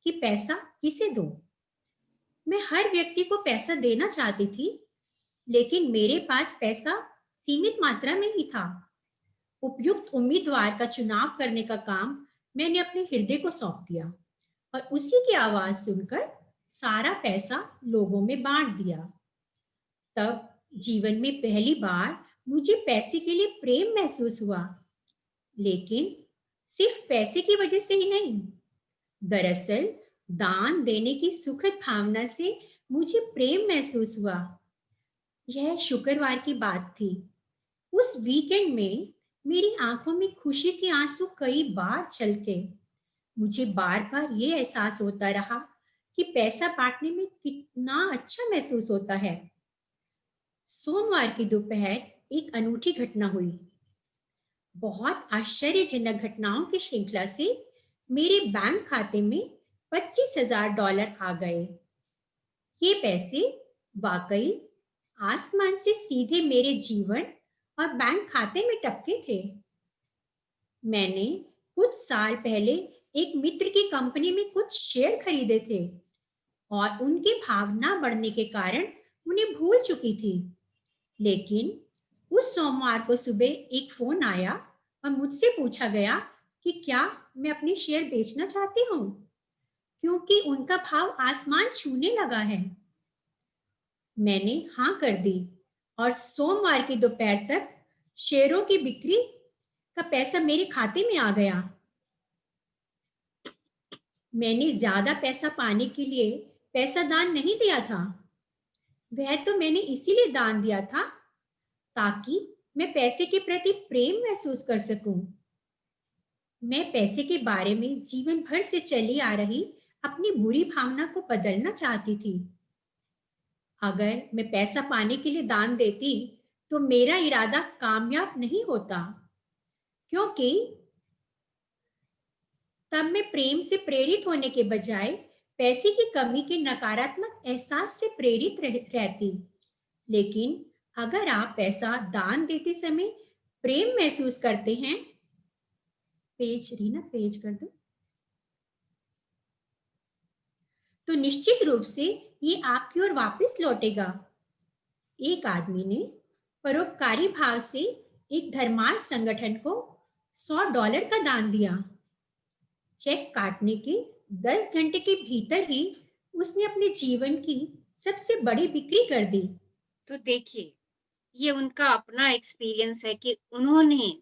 कि पैसा किसे दूं। मैं हर व्यक्ति को पैसा देना चाहती थी, लेकिन मेरे पास पैसा सीमित मात्रा में ही था। उपयुक्त उम्मीदवार का चुनाव करने का काम मैंने अपने हृदय को सौंप दिया और उसी की आवाज सुनकर सारा पैसा लोगों में बांट दिया। तब जीवन में पहली बार मुझे पैसे के लिए प्रेम महसूस हुआ, लेकिन सिर्फ पैसे की वजह से ही नहीं। दरअसल दान देने की सुखद भावना से मुझे प्रेम महसूस हुआ। यह शुक्रवार की बात थी। उस वीकेंड में मेरी आंखों में खुशी के आंसू कई बार छलके। मुझे बार बार ये एहसास होता रहा कि पैसा बांटने में कितना अच्छा महसूस होता है। सोमवार की दोपहर एक अनूठी घटना हुई। बहुत आश्चर्यजनक घटनाओं की श्रृंखला से मेरे बैंक खाते में $25,000 आ गए। ये पैसे वाकई आसमान से सीधे मेरे जीवन और बैंक खाते में टपके थे। मैंने कुछ साल पहले एक मित्र की कंपनी में कुछ शेयर खरीदे थे और उनकी भावना बढ़ने के कारण उन्हें भूल चुकी थी। लेकिन उस सोमवार को सुबह एक फोन आया और मुझसे पूछा गया कि क्या मैं अपने शेयर बेचना चाहती हूँ, क्योंकि उनका भाव आसमान छूने लगा है। मैंने हाँ कर दी और सोमवार की दोपहर तक शेयरों की बिक्री का पैसा मेरे खाते में आ गया। मैंने ज्यादा पैसा पाने के लिए पैसा दान नहीं दिया था। वह तो मैंने इसीलिए दान दिया था ताकि मैं पैसे के प्रति प्रेम महसूस कर सकूं। मैं पैसे के बारे में जीवन भर से चली आ रही अपनी बुरी भावना को बदलना चाहती थी। अगर मैं पैसा पाने के लिए दान देती तो मेरा इरादा कामयाब नहीं होता, क्योंकि तब मैं प्रेम से प्रेरित होने के बजाय पैसे की कमी के नकारात्मक एहसास से प्रेरित रहती। लेकिन अगर आप पैसा दान देते समय प्रेम महसूस करते हैं, पेज कर दो, तो निश्चित रूप से ये आपकी ओर वापस लौटेगा। एक आदमी ने परोपकारी भाव से एक धर्मार्थ संगठन को $100 का दान दिया। चेक काटने के 10 घंटे के भीतर ही उसने अपने जीवन की सबसे बड़ी बिक्री कर दी। तो देखिए, ये उनका अपना एक्सपीरियंस है कि उन्होंने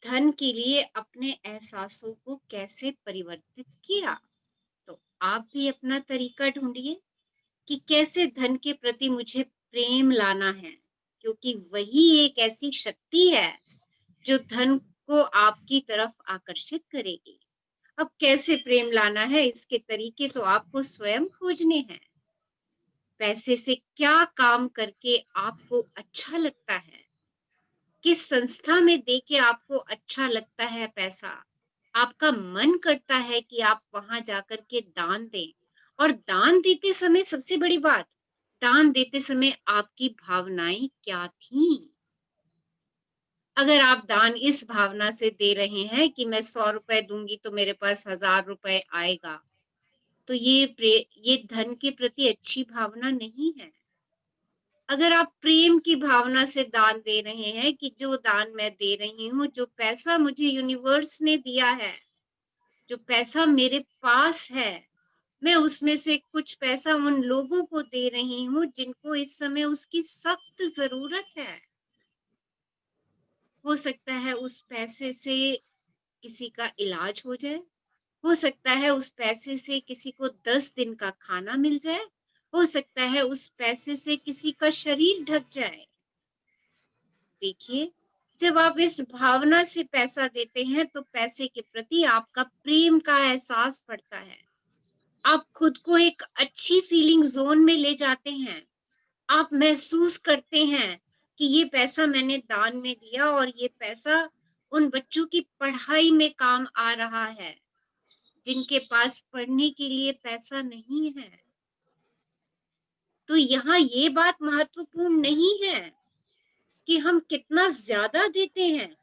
धन के लिए अपने एहसासों को कैसे परिवर्तित किया। तो आप भी अपना तरीका ढूंढिए कि कैसे धन के प्रति मुझे प्रेम लाना है, क्योंकि वही एक ऐसी शक्ति है जो धन को आपकी तरफ आकर्षित करेगी। अब कैसे प्रेम लाना है, इसके तरीके तो आपको स्वयं खोजने हैं। पैसे से क्या काम करके आपको अच्छा लगता है, किस संस्था में देके आपको अच्छा लगता है पैसा, आपका मन करता है कि आप वहां जाकर के दान दें। और दान देते समय सबसे बड़ी बात, दान देते समय आपकी भावनाएं क्या थी। अगर आप दान इस भावना से दे रहे हैं कि मैं 100 रुपए दूंगी तो मेरे पास 1000 रुपए आएगा, तो ये धन के प्रति अच्छी भावना नहीं है। अगर आप प्रेम की भावना से दान दे रहे हैं कि जो दान मैं दे रही हूँ, जो पैसा मुझे यूनिवर्स ने दिया है, जो पैसा मेरे पास है, मैं उसमें से कुछ पैसा उन लोगों को दे रही हूँ जिनको इस समय उसकी सख्त जरूरत है। हो सकता है उस पैसे से किसी का इलाज हो जाए, हो सकता है उस पैसे से किसी को 10 दिन का खाना मिल जाए, हो सकता है उस पैसे से किसी का शरीर ढक जाए। देखिए, जब आप इस भावना से पैसा देते हैं तो पैसे के प्रति आपका प्रेम का एहसास बढ़ता है। आप खुद को एक अच्छी फीलिंग जोन में ले जाते हैं। आप महसूस करते हैं कि ये पैसा मैंने दान में दिया और ये पैसा उन बच्चों की पढ़ाई में काम आ रहा है जिनके पास पढ़ने के लिए पैसा नहीं है। तो यहाँ ये बात महत्वपूर्ण नहीं है कि हम कितना ज्यादा देते हैं,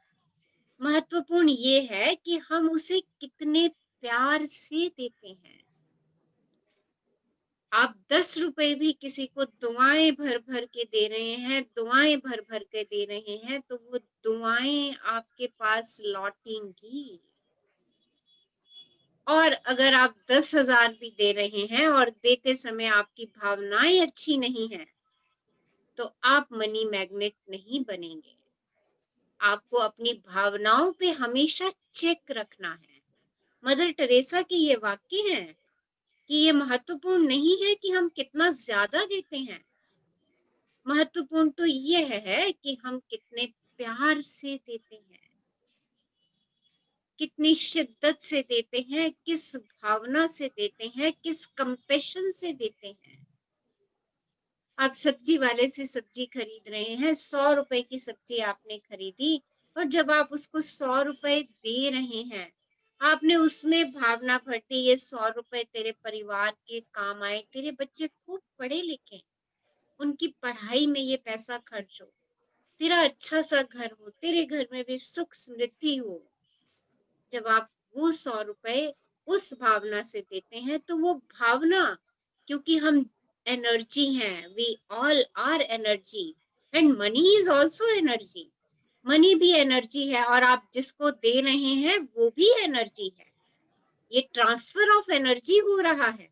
महत्वपूर्ण ये है कि हम उसे कितने प्यार से देते हैं। आप 10 रुपए भी किसी को दुआएं भर भर के दे रहे हैं, दुआएं भर भर के दे रहे हैं, तो वो दुआएं आपके पास लौटेंगी। और अगर आप 10,000 भी दे रहे हैं और देते समय आपकी भावनाएं अच्छी नहीं है, तो आप मनी मैग्नेट नहीं बनेंगे। आपको अपनी भावनाओं पे हमेशा चेक रखना है। मदर टेरेसा के ये वाक्य हैं कि ये महत्वपूर्ण नहीं है कि हम कितना ज्यादा देते हैं, महत्वपूर्ण तो यह है कि हम कितने प्यार से देते हैं, कितनी शिद्दत से देते हैं, किस भावना से देते हैं, किस कंपैशन से देते हैं। आप सब्जी वाले से सब्जी खरीद रहे हैं, 100 रुपए की सब्जी आपने खरीदी, और जब आप उसको 100 रुपए दे रहे हैं, आपने उसमें भावना भर दी, ये 100 रुपए तेरे परिवार के काम आए, तेरे बच्चे खूब पढ़े लिखे, उनकी पढ़ाई में ये पैसा खर्च हो, तेरा अच्छा सा घर हो, तेरे घर में भी सुख समृद्धि हो। जब आप वो 100 रुपए उस भावना से देते हैं, तो वो भावना, क्योंकि हम एनर्जी हैं, we all are energy, and money is also energy. Money भी एनर्जी है, और आप जिसको दे रहे हैं वो भी एनर्जी है। ये ट्रांसफर ऑफ एनर्जी हो रहा है।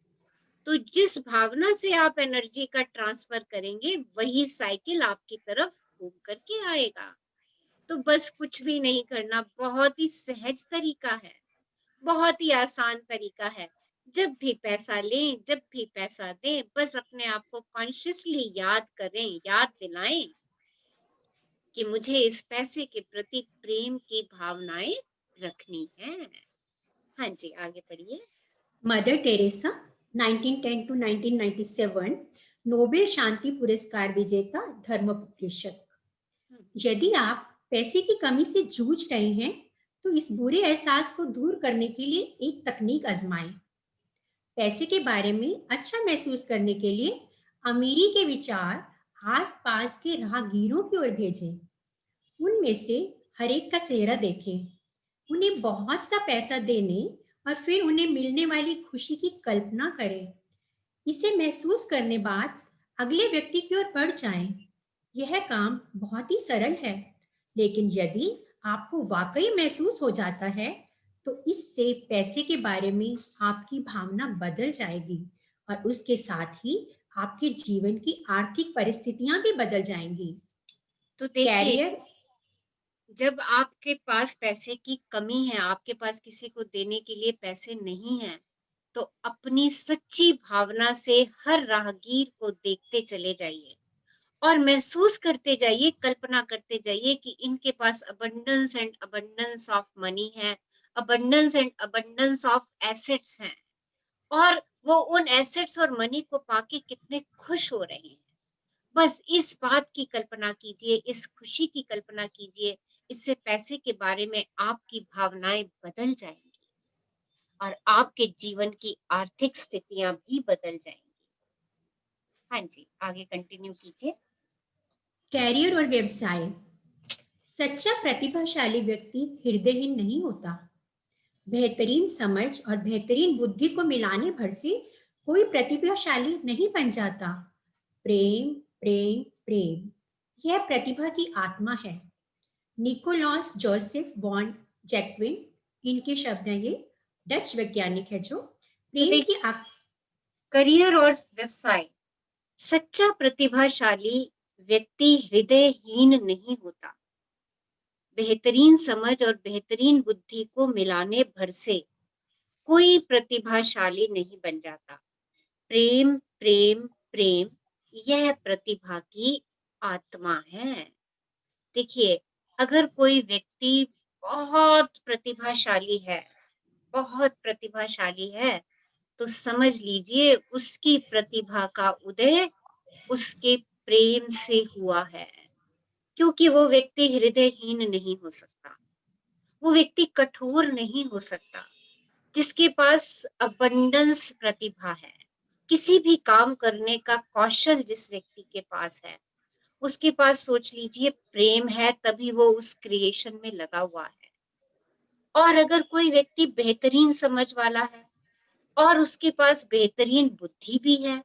तो जिस भावना से आप एनर्जी का ट्रांसफर करेंगे, वही साइकिल आपकी तरफ घूम करके आएगा। तो बस कुछ भी नहीं करना, बहुत ही सहज तरीका है, बहुत ही आसान तरीका है। जब भी पैसा लें, जब भी पैसा दें, बस अपने आप को कॉन्शियसली याद करें, याद दिलाएं कि मुझे इस पैसे के प्रति प्रेम की भावनाएं रखनी है। हाँ जी, आगे पढ़िए। मदर टेरेसा 1910 to 1997 नोबेल शांति पुरस्कार विजेता धर्मोपदेशक। यदि आप पैसे की कमी से जूझ रहे हैं, तो इस बुरे एहसास को दूर करने के लिए एक तकनीक आजमाएं। पैसे के बारे में अच्छा महसूस करने के लिए अमीरी के विचार आसपास के राहगीरों की ओर भेजें। उनमें से हर एक का चेहरा देखें, उन्हें बहुत सा पैसा देने और फिर उन्हें मिलने वाली खुशी की कल्पना करें। इसे महसूस करने बाद अगले व्यक्ति की ओर बढ़ जाएं। यह काम बहुत ही सरल है, लेकिन यदि आपको वाकई महसूस हो जाता है, तो इससे पैसे के बारे में आपकी भावना बदल जाएगी और उसके साथ ही आपके जीवन की आर्थिक परिस्थितियां भी बदल जाएंगी। तो देखिए, जब आपके पास पैसे की कमी है, आपके पास किसी को देने के लिए पैसे नहीं हैं, तो अपनी सच्ची भावना से हर राहगीर को देखते चले जाइए और महसूस करते जाइए, कल्पना करते जाइए कि इनके पास abundance and abundance of money है, abundance and abundance of assets हैं, और वो उन एसेट्स और मनी को पाके कितने खुश हो रहे हैं। बस इस बात की कल्पना कीजिए, इस खुशी की कल्पना कीजिए। इससे पैसे के बारे में आपकी भावनाएं बदल जाएंगी और आपके जीवन की आर्थिक स्थितियां भी बदल जाएंगी। हाँ जी, आगे कंटिन्यू कीजिए। कैरियर और व्यवसाय। सच्चा प्रतिभाशाली व्यक्ति हृदयहीन नहीं होता। बेहतरीन समझ और बेहतरीन बुद्धि को मिलाने भर से कोई प्रतिभाशाली नहीं बन जाता। प्रेम प्रेम प्रेम, यह प्रतिभा की आत्मा है। निकोलॉस जोसेफ वॉन जैक्विन, इनके शब्द हैं, ये डच वैज्ञानिक है जो प्रेम की करियर और व्यवसाय। सच्चा प्रतिभाशाली व्यक्ति हृदयहीन नहीं होता। बेहतरीन समझ और बेहतरीन बुद्धि को मिलाने भर से कोई प्रतिभाशाली नहीं बन जाता। प्रेम प्रेम प्रेम, यह प्रतिभा की आत्मा है। देखिए, अगर कोई व्यक्ति बहुत प्रतिभाशाली है, बहुत प्रतिभाशाली है, तो समझ लीजिए उसकी प्रतिभा का उदय उसके प्रेम से हुआ है, क्योंकि वो व्यक्ति हृदयहीन नहीं हो सकता, वो व्यक्ति कठोर नहीं हो सकता। जिसके पास अबंडेंस प्रतिभा है, किसी भी काम करने का कौशल जिस व्यक्ति के पास है, उसके पास सोच लीजिए प्रेम है, तभी वो उस क्रिएशन में लगा हुआ है। और अगर कोई व्यक्ति बेहतरीन समझ वाला है और उसके पास बेहतरीन बुद्धि भी है,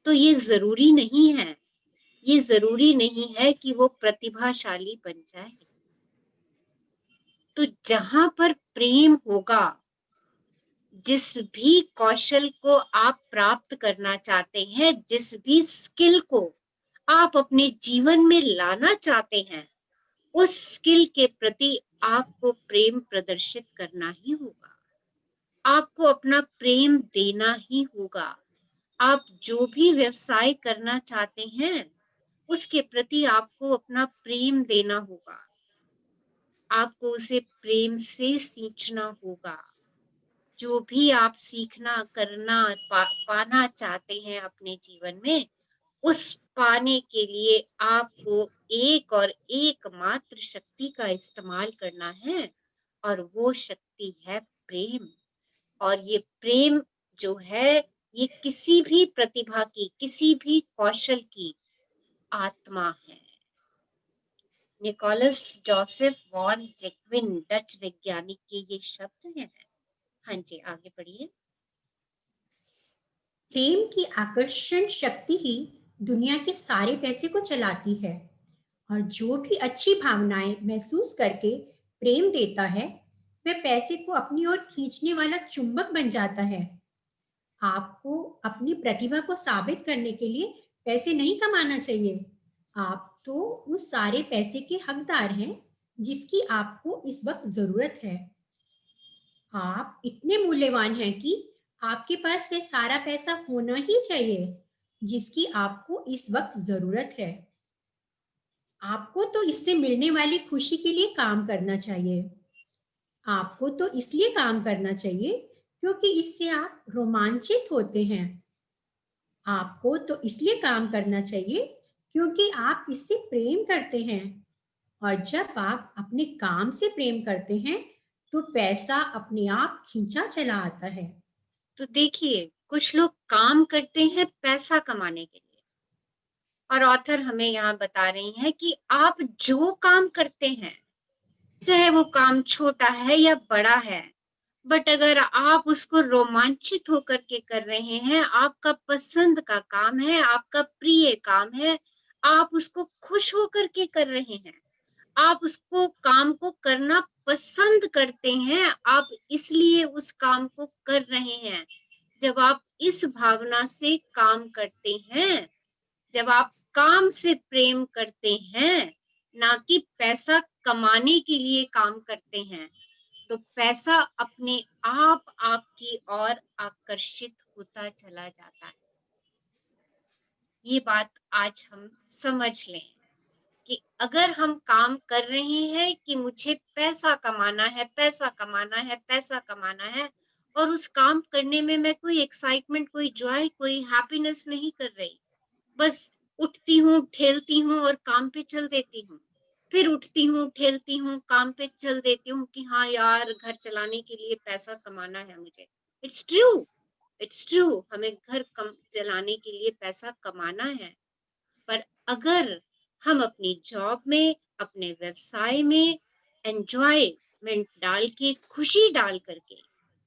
तो ये जरूरी नहीं है कि वो प्रतिभाशाली बन जाए। तो जहां पर प्रेम होगा, जिस भी कौशल को आप प्राप्त करना चाहते हैं, जिस भी स्किल को आप अपने जीवन में लाना चाहते हैं, उस स्किल के प्रति आपको प्रेम प्रदर्शित करना ही होगा, आपको अपना प्रेम देना ही होगा। आप जो भी व्यवसाय करना चाहते हैं, उसके प्रति आपको अपना प्रेम देना होगा, आपको उसे प्रेम से सींचना होगा। जो भी आप सीखना, करना, पाना चाहते हैं अपने जीवन में, उस पाने के लिए आपको एक और एकमात्र शक्ति का इस्तेमाल करना है, और वो शक्ति है प्रेम। और ये प्रेम जो है, ये किसी भी प्रतिभा की, किसी भी कौशल की आत्मा है। निकोलस जोसेफ वॉन जैक्विन, डच वैज्ञानिक के ये शब्द हैं। हाँ जी, आगे बढ़िए। प्रेम की आकर्षण शक्ति ही दुनिया के सारे पैसे को चलाती है, और जो भी अच्छी भावनाएं महसूस करके प्रेम देता है, वह पैसे को अपनी ओर खींचने वाला चुंबक बन जाता है। आपको अपनी प्रतिभा को साबित करने के लिए पैसे नहीं कमाना चाहिए। आप तो उस सारे पैसे के हकदार हैं जिसकी आपको इस वक्त जरूरत है। आप इतने मूल्यवान हैं कि आपके पास वह सारा पैसा होना ही चाहिए जिसकी आपको इस वक्त जरूरत है। आपको तो इससे मिलने वाली खुशी के लिए काम करना चाहिए। आपको तो इसलिए काम करना चाहिए क्योंकि इससे आप रोमांचित होते हैं। आपको तो इसलिए काम करना चाहिए क्योंकि आप इससे प्रेम करते हैं। और जब आप अपने काम से प्रेम करते हैं, तो पैसा अपने आप खींचा चला आता है। तो देखिए, कुछ लोग काम करते हैं पैसा कमाने के लिए, और ऑथर हमें यहाँ बता रही हैं कि आप जो काम करते हैं, चाहे वो काम छोटा है या बड़ा है, बट अगर आप उसको रोमांचित होकर के कर रहे हैं, आपका पसंद का काम है, आपका प्रिय काम है, आप उसको खुश होकर के कर रहे हैं, आप उसको काम को करना पसंद करते हैं, आप इसलिए उस काम को कर रहे हैं। जब आप इस भावना से काम करते हैं, जब आप काम से प्रेम करते हैं, ना कि पैसा कमाने के लिए काम करते हैं, तो पैसा अपने आप आपकी ओर आकर्षित होता चला जाता है। ये बात आज हम समझ लें कि अगर हम काम कर रहे हैं कि मुझे पैसा कमाना है, पैसा कमाना है, पैसा कमाना है, और उस काम करने में मैं कोई एक्साइटमेंट, कोई जॉय, कोई हैप्पीनेस नहीं कर रही, बस उठती हूँ, ठेलती हूँ और काम पे चल देती हूँ, फिर उठती हूँ, ठेलती हूँ, काम पे चल देती हूँ कि हाँ यार, घर चलाने के लिए पैसा कमाना है मुझे। इट्स ट्रू, हमें घर चलाने के लिए पैसा कमाना है। पर अगर हम अपनी जॉब में, अपने व्यवसाय में एंजॉयमेंट डाल के, खुशी डाल करके,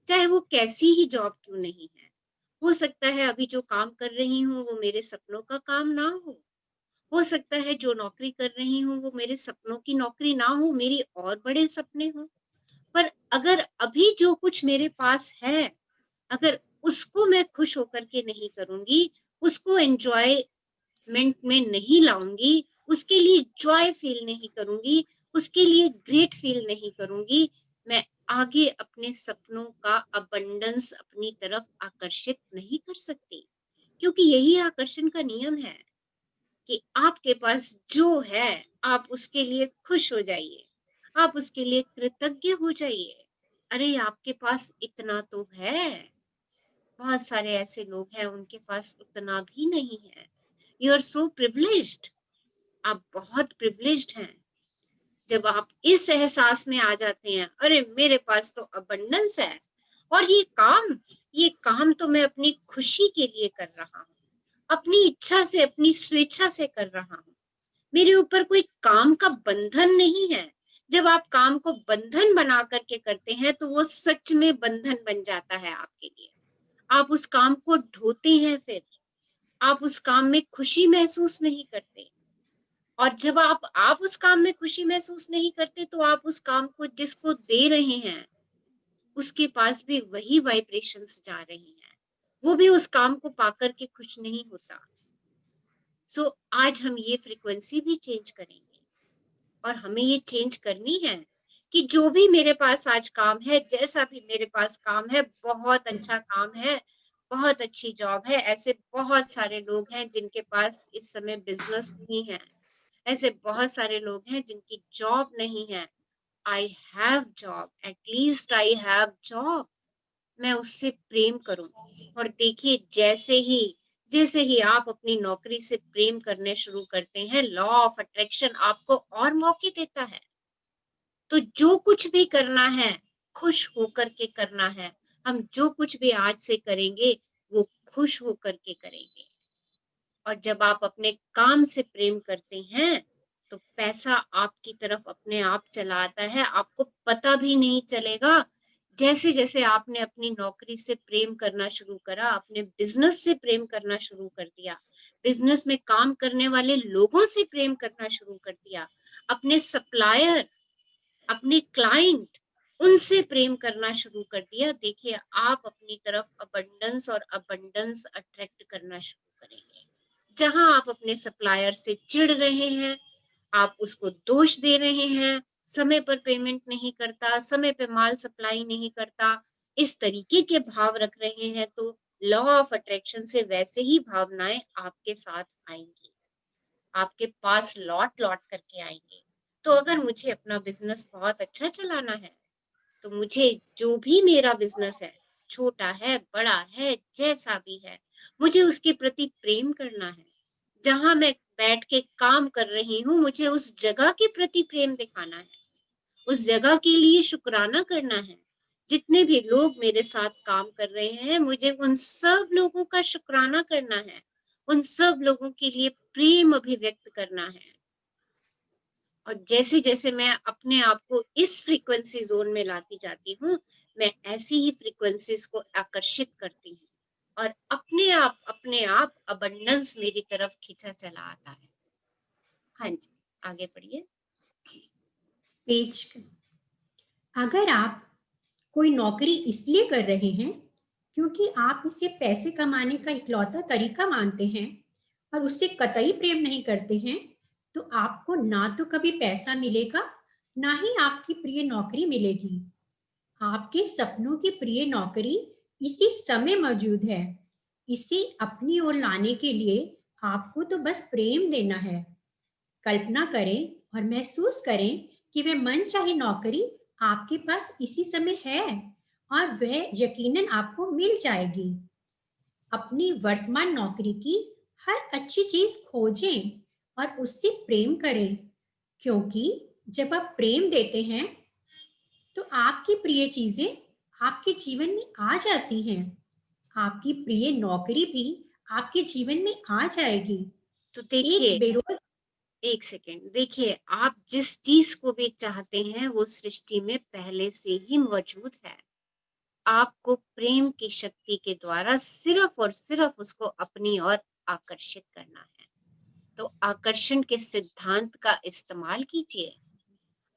चाहे वो कैसी ही जॉब क्यों नहीं है, हो सकता है अभी जो काम कर रही हूँ वो मेरे सपनों का काम ना हो सकता है जो नौकरी कर रही हूँ वो मेरे सपनों की नौकरी ना हो, मेरी और बड़े सपने हो, पर अगर अभी जो कुछ मेरे पास है, अगर उसको मैं खुश होकर के नहीं करूंगी, उसको एंजॉयमेंट में नहीं लाऊंगी, उसके लिए जॉय फील नहीं करूंगी, उसके लिए ग्रेट फील नहीं करूंगी, मैं आगे अपने सपनों का अबंडेंस अपनी तरफ आकर्षित नहीं कर सकती। क्योंकि यही आकर्षण का नियम है कि आपके पास जो है, आप उसके लिए खुश हो जाइए, आप उसके लिए कृतज्ञ हो जाइए। अरे आपके पास इतना तो है, बहुत सारे ऐसे लोग हैं उनके पास उतना भी नहीं है। यू आर सो प्रिविलेज्ड, आप बहुत प्रिविलेज्ड हैं। जब आप इस एहसास में आ जाते हैं, अरे मेरे पास तो अबंडेंस है, और ये काम तो मैं अपनी खुशी के लिए कर रहा हूँ, अपनी इच्छा से, अपनी स्वेच्छा से कर रहा हूँ, मेरे ऊपर कोई काम का बंधन नहीं है जब आप काम को बंधन बना करके करते हैं तो वो सच में बंधन बन जाता है आपके लिए। आप उस काम को ढोते हैं, फिर आप उस काम में खुशी महसूस नहीं करते। और जब आप उस काम में खुशी महसूस नहीं करते तो आप उस काम को जिसको दे रहे हैं उसके पास भी वही वाइब्रेशंस जा रही हैं, वो भी उस काम को पाकर के खुश नहीं होता। सो आज हम ये फ्रीक्वेंसी भी चेंज करेंगे और हमें ये चेंज करनी है कि जो भी मेरे पास आज काम है, जैसा भी मेरे पास काम है, बहुत अच्छा काम है, बहुत अच्छी जॉब है। ऐसे बहुत सारे लोग हैं जिनके पास इस समय बिजनेस नहीं है, ऐसे बहुत सारे लोग हैं जिनकी जॉब नहीं है। I have job, at least I have job. मैं उससे प्रेम करूं। और देखिए जैसे ही आप अपनी नौकरी से प्रेम करने शुरू करते हैं, लॉ ऑफ अट्रैक्शन आपको और मौके देता है। तो जो कुछ भी करना है खुश होकर के करना है। हम जो कुछ भी आज से करेंगे वो खुश होकर के करेंगे। और जब आप अपने काम से प्रेम करते हैं तो पैसा आपकी तरफ अपने आप चला आता है, आपको पता भी नहीं चलेगा। जैसे जैसे आपने अपनी नौकरी से प्रेम करना शुरू करा, अपने बिजनेस से प्रेम करना शुरू कर दिया, बिजनेस में काम करने वाले लोगों से प्रेम करना शुरू कर दिया, अपने सप्लायर, अपने क्लाइंट, उनसे प्रेम करना शुरू कर दिया, देखिए आप अपनी तरफ अबंडेंस और अबंडेंस अट्रैक्ट करना शुरू करेंगे। जहां आप अपने सप्लायर से चिढ़ रहे हैं, आप उसको दोष दे रहे हैं, समय पर पेमेंट नहीं करता, समय पे माल सप्लाई नहीं करता, इस तरीके के भाव रख रहे हैं, तो लॉ ऑफ अट्रैक्शन से वैसे ही भावनाएं आपके साथ आएंगी, आपके पास लौट लौट करके आएंगे। तो अगर मुझे अपना बिजनेस बहुत अच्छा चलाना है तो मुझे जो भी मेरा बिजनेस है, छोटा है, बड़ा है, जैसा भी है, मुझे उसके प्रति प्रेम करना है। जहां मैं बैठ के काम कर रही हूँ, मुझे उस जगह के प्रति प्रेम दिखाना है, उस जगह के लिए शुक्राना करना है। जितने भी लोग मेरे साथ काम कर रहे हैं, मुझे उन सब लोगों का शुक्राना करना है, उन सब लोगों के लिए प्रेम अभिव्यक्त करना है। और जैसे जैसे मैं अपने आप को इस फ्रीक्वेंसी जोन में लाती जाती हूँ, मैं ऐसी ही फ्रीक्वेंसीज को आकर्षित करती हूँ और अपने आप अबंडेंस मेरी तरफ खींचा चला आता है। हाँ जी, आगे बढ़िए। पेज, अगर आप कोई नौकरी इसलिए कर रहे हैं क्योंकि आप इसे पैसे कमाने का इकलौता तरीका मानते हैं और उससे कतई प्रेम नहीं करते हैं, तो आपको ना तो कभी पैसा मिलेगा, ना ही आपकी प्रिय नौकरी मिलेगी। आपके सपनों की प्रिय नौकरी इसी समय मौजूद है। इसे अपनी ओर लाने के लिए आपको तो बस प्रेम देना है। कल्पना करें और महसूस करें कि वह मनचाही नौकरी आपके पास इसी समय है और वह यकीनन आपको मिल जाएगी। अपनी वर्तमान नौकरी की हर अच्छी चीज खोजें और उससे प्रेम करें, क्योंकि जब आप प्रेम देते हैं तो आपकी प्रिय चीजें आपके जीवन में आ जाती हैं। आपकी प्रिय नौकरी भी आपके जीवन में आ जाएगी। तो देखिए, एक सेकेंड, देखिए आप जिस चीज को भी चाहते हैं वो सृष्टि में पहले से ही मौजूद है। आपको प्रेम की शक्ति के द्वारा सिर्फ और सिर्फ उसको अपनी ओर आकर्षित करना है। तो आकर्षण के सिद्धांत का इस्तेमाल कीजिए।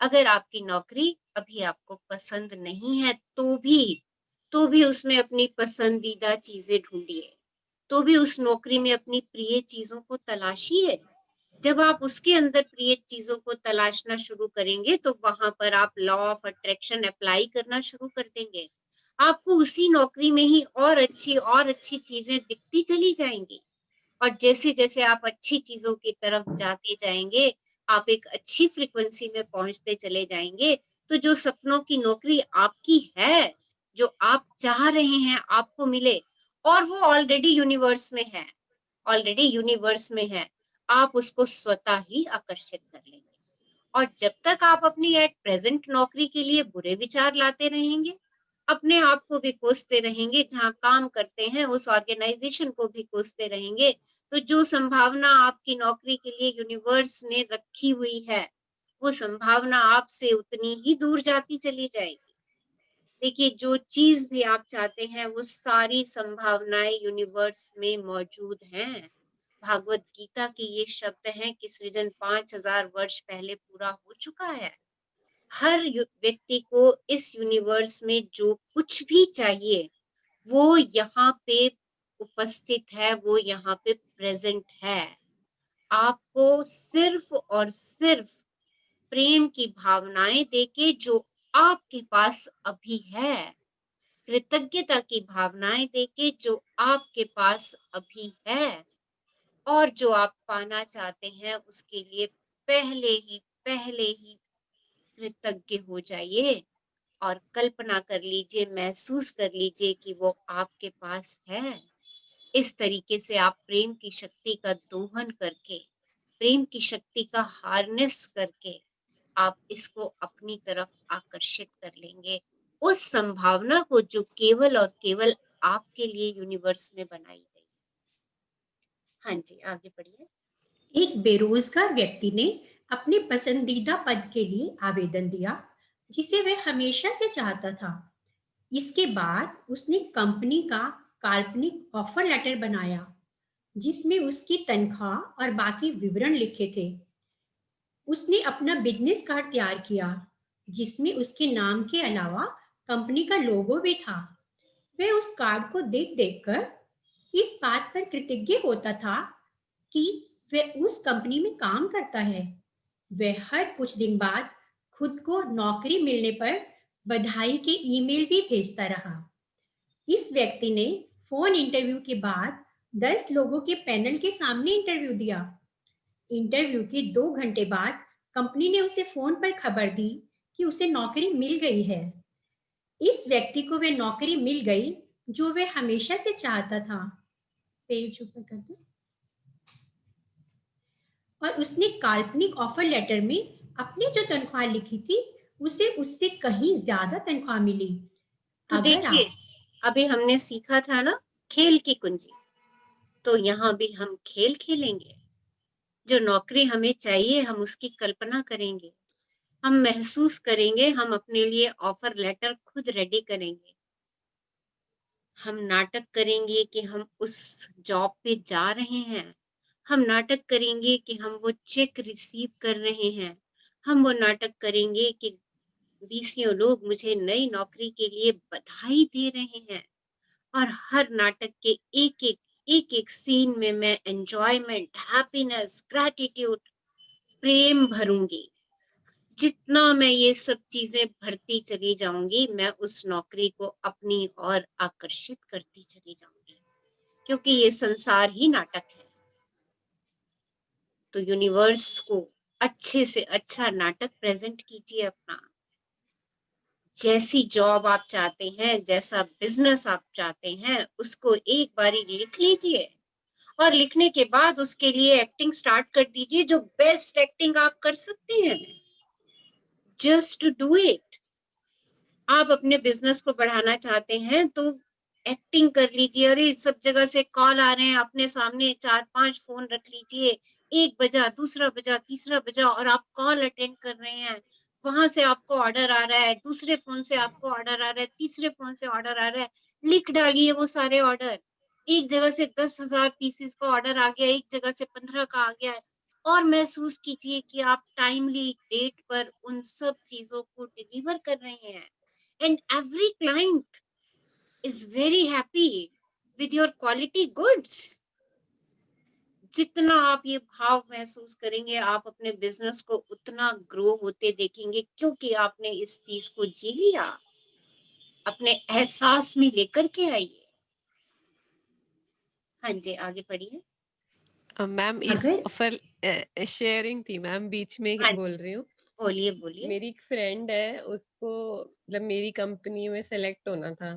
अगर आपकी नौकरी अभी आपको पसंद नहीं है तो भी उसमें अपनी पसंदीदा चीजें ढूंढिए, तो भी उस नौकरी में अपनी प्रिय चीजों को तलाशिए। जब आप उसके अंदर प्रिय चीजों को तलाशना शुरू करेंगे तो वहां पर आप लॉ ऑफ अट्रैक्शन अप्लाई करना शुरू कर देंगे। आपको उसी नौकरी में ही और अच्छी चीजें दिखती चली जाएंगी। और जैसे जैसे आप अच्छी चीजों की तरफ जाते जाएंगे, आप एक अच्छी फ्रीक्वेंसी में पहुंचते चले जाएंगे, तो जो सपनों की नौकरी आपकी है, जो आप चाह रहे हैं आपको मिले, और वो ऑलरेडी यूनिवर्स में है, आप उसको स्वतः ही आकर्षित कर लेंगे। और जब तक आप अपनी एट प्रेजेंट नौकरी के लिए बुरे विचार लाते रहेंगे, अपने आप को भी कोसते रहेंगे, जहां काम करते हैं उस ऑर्गेनाइजेशन को भी कोसते रहेंगे, तो जो संभावना आपकी नौकरी के लिए यूनिवर्स ने रखी हुई है वो संभावना आपसे उतनी ही दूर जाती चली जाएगी। देखिए, जो चीज भी आप चाहते हैं वो सारी संभावनाएं यूनिवर्स में मौजूद हैं। भागवत गीता के ये शब्द हैं कि सृजन 5000 वर्ष पहले पूरा हो चुका है। हर व्यक्ति को इस यूनिवर्स में जो कुछ भी चाहिए वो यहाँ पे उपस्थित है, वो यहाँ पे प्रेजेंट है। आपको सिर्फ और सिर्फ प्रेम की भावनाएं देके जो आपके पास अभी है, कृतज्ञता की भावनाएं देके जो आपके पास अभी है, और जो आप पाना चाहते हैं उसके लिए पहले ही कृतज्ञ हो जाइए और कल्पना कर लीजिए, महसूस कर लीजिए कि वो आपके पास है। इस तरीके से आप प्रेम की शक्ति का दोहन करके, प्रेम की शक्ति का हार्नेस करके आप इसको अपनी तरफ आकर्षित कर लेंगे, उस संभावना को जो केवल और केवल आपके लिए यूनिवर्स में बनाई गई। हाँ जी, आगे बढ़िए। एक बेरोजगार व्यक्ति ने अपने पसंदीदा पद के लिए आवेदन दिया जिसे वह हमेशा से चाहता था। इसके बाद उसने कंपनी का काल्पनिक ऑफर लेटर बनाया जिसमें उसकी तनख्वाह और बाकी विवरण लिखे थे। उसने अपना बिजनेस कार्ड तैयार किया जिसमें उसके नाम के अलावा कंपनी का लोगो भी था। वह उस कार्ड को देख देखकर इस बात पर कृतज्ञ होता था कि वह उस कंपनी में काम करता है। वह हर कुछ दिन बाद खुद को नौकरी मिलने पर बधाई के ईमेल भी भेजता रहा। इस व्यक्ति ने फोन इंटरव्यू के बाद 10 लोगों के पैनल के सामने इंटरव्यू दिया। इंटरव्यू के 2 घंटे बाद कंपनी ने उसे फोन पर खबर दी कि उसे नौकरी मिल गई है। इस व्यक्ति को वह नौकरी मिल गई जो वह हमेशा से चाहता था। पेज ऊपर कर दो। और उसने काल्पनिक ऑफर लेटर में अपनी जो तनख्वाह लिखी थी उसे उससे कहीं ज्यादा तनख्वाह मिली। तो देखिए, अभी हमने सीखा था ना खेल की कुंजी, तो यहाँ भी हम खेल खेलेंगे। जो नौकरी हमें चाहिए हम उसकी कल्पना करेंगे, हम महसूस करेंगे, हम अपने लिए ऑफर लेटर खुद रेडी करेंगे, हम नाटक करेंगे कि हम उस जॉब पे जा रहे हैं, हम नाटक करेंगे कि हम वो चेक रिसीव कर रहे हैं, हम वो नाटक करेंगे कि 20 लोग मुझे नई नौकरी के लिए बधाई दे रहे हैं, और हर नाटक के एक एक सीन में मैं एंजॉयमेंट, हैप्पीनेस, ग्रैटिट्यूड, प्रेम भरूंगी। जितना मैं ये सब चीजें भरती चली जाऊंगी, मैं उस नौकरी को अपनी ओर आकर्षित करती चली जाऊंगी, क्योंकि ये संसार ही नाटक है। तो यूनिवर्स को अच्छे से अच्छा नाटक प्रेजेंट कीजिए अपना। जैसी जॉब आप चाहते हैं, जैसा बिजनेस आप चाहते हैं, उसको एक बारी लिख लीजिए और लिखने के बाद उसके लिए एक्टिंग स्टार्ट कर दीजिए, जो बेस्ट एक्टिंग आप कर सकते हैं। Just do it. आप अपने बिजनेस को बढ़ाना चाहते हैं तो एक्टिंग कर लीजिए। अरे सब जगह से कॉल आ रहे हैं, अपने सामने 4-5 फोन रख लीजिए, एक बजा, दूसरा बजा, तीसरा बजा, और आप कॉल अटेंड कर रहे हैं। वहां से आपको ऑर्डर आ रहा है, दूसरे फोन से आपको ऑर्डर आ रहा है, तीसरे फोन से ऑर्डर आ रहा है। लिख डालिए वो सारे ऑर्डर। एक जगह से 10,000 पीसेस का ऑर्डर आ गया, एक जगह से 15 का आ गया है, और महसूस कीजिए कि आप टाइमली डेट पर उन सब चीजों को डिलीवर कर रहे हैं। And every client is very happy with your quality goods. जितना आप ये भाव महसूस करेंगे, आप अपने बिजनेस को उतना ग्रो होते देखेंगे, क्योंकि आपने इस चीज को जी लिया, अपने एहसास में लेकर के आइए। हाँ जी, आगे पढ़िए। मैम इस ऑफर शेयरिंग थी मैम, बीच में बोल रही हूँ। बोलिए बोलिए। मेरी एक फ्रेंड है, उसको मतलब मेरी कंपनी में सेलेक्ट होना था।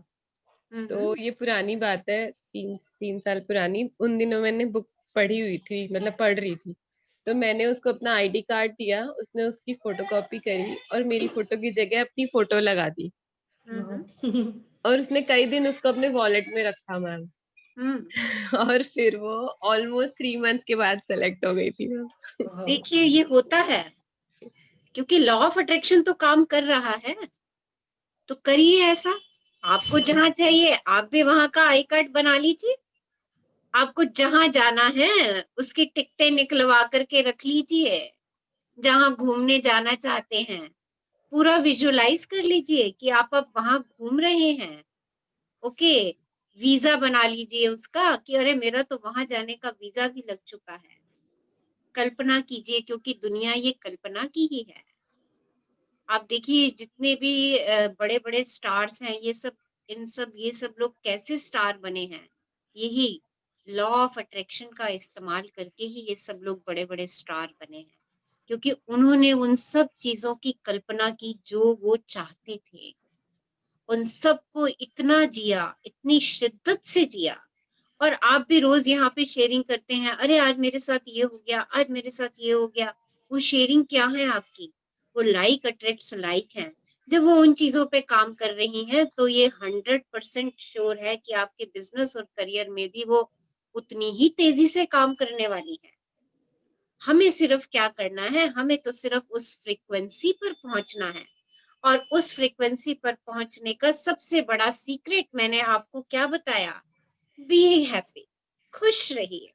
तो ये पुरानी बात है, 3 साल पुरानी। उन दिनों मैंने बुक पढ़ी हुई थी, मतलब पढ़ रही थी। तो मैंने उसको अपना आईडी कार्ड दिया, उसने उसकी फोटोकॉपी करी और मेरी फोटो की जगह अपनी फोटो लगा दी। और उसने कई दिन उसको अपने वॉलेट में रखा मैम। और फिर वो ऑलमोस्ट 3 मंथ्स के बाद सेलेक्ट हो गई थी। देखिए, ये होता है, क्योंकि लॉ ऑफ अट्रैक्शन तो काम कर रहा है, तो करिए ऐसा। आपको जहां चाहिए आप भी वहां का आई कार्ड बना लीजिए, आपको जहां जाना है उसकी टिकटें निकलवा करके रख लीजिए, जहां घूमने जाना चाहते हैं पूरा विजुअलाइज कर लीजिए कि आप अब वहां घूम रहे हैं। ओके, वीजा बना लीजिए उसका कि अरे मेरा तो वहां जाने का वीजा भी लग चुका है। कल्पना कीजिए, क्योंकि दुनिया ये कल्पना की ही है। आप देखिए जितने भी बड़े बड़े स्टार्स हैं, ये सब लोग कैसे स्टार बने हैं, यही लॉ ऑफ अट्रैक्शन का इस्तेमाल करके ही ये सब लोग बड़े बड़े स्टार बने हैं, क्योंकि उन्होंने उन सब चीजों की कल्पना की जो वो चाहते थे, उन सब को इतना जिया, इतनी शिद्दत से जिया। और आप भी रोज यहाँ पे शेयरिंग करते हैं, अरे आज मेरे साथ ये हो गया, आज मेरे साथ ये हो गया। वो शेयरिंग क्या है आपकी? वो लाइक अट्रैक्ट्स लाइक है। जब वो उन चीजों पे काम कर रही हैं तो ये 100% श्योर है कि आपके बिजनेस और करियर में भी वो उतनी ही तेजी से काम करने वाली है। हमें सिर्फ क्या करना है, हमें तो सिर्फ उस फ्रीक्वेंसी पर पहुंचना है। और उस फ्रीक्वेंसी पर पहुंचने का सबसे बड़ा सीक्रेट मैंने आपको क्या बताया? बी हैप्पी, खुश रहिए।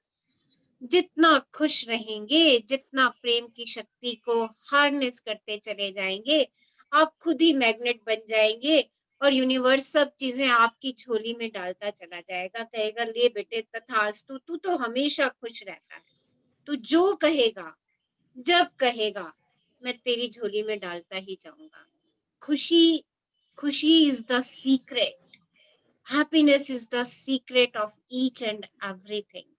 जितना खुश रहेंगे, जितना प्रेम की शक्ति को हार्नेस करते चले जाएंगे, आप खुद ही मैग्नेट बन जाएंगे और यूनिवर्स सब चीजें आपकी झोली में डालता चला जाएगा। कहेगा ले बेटे तथास्तु, तू तो हमेशा खुश रहता है, तू जो कहेगा जब कहेगा मैं तेरी झोली में डालता ही जाऊंगा। खुशी, खुशी is the secret, happiness is the secret of each and everything.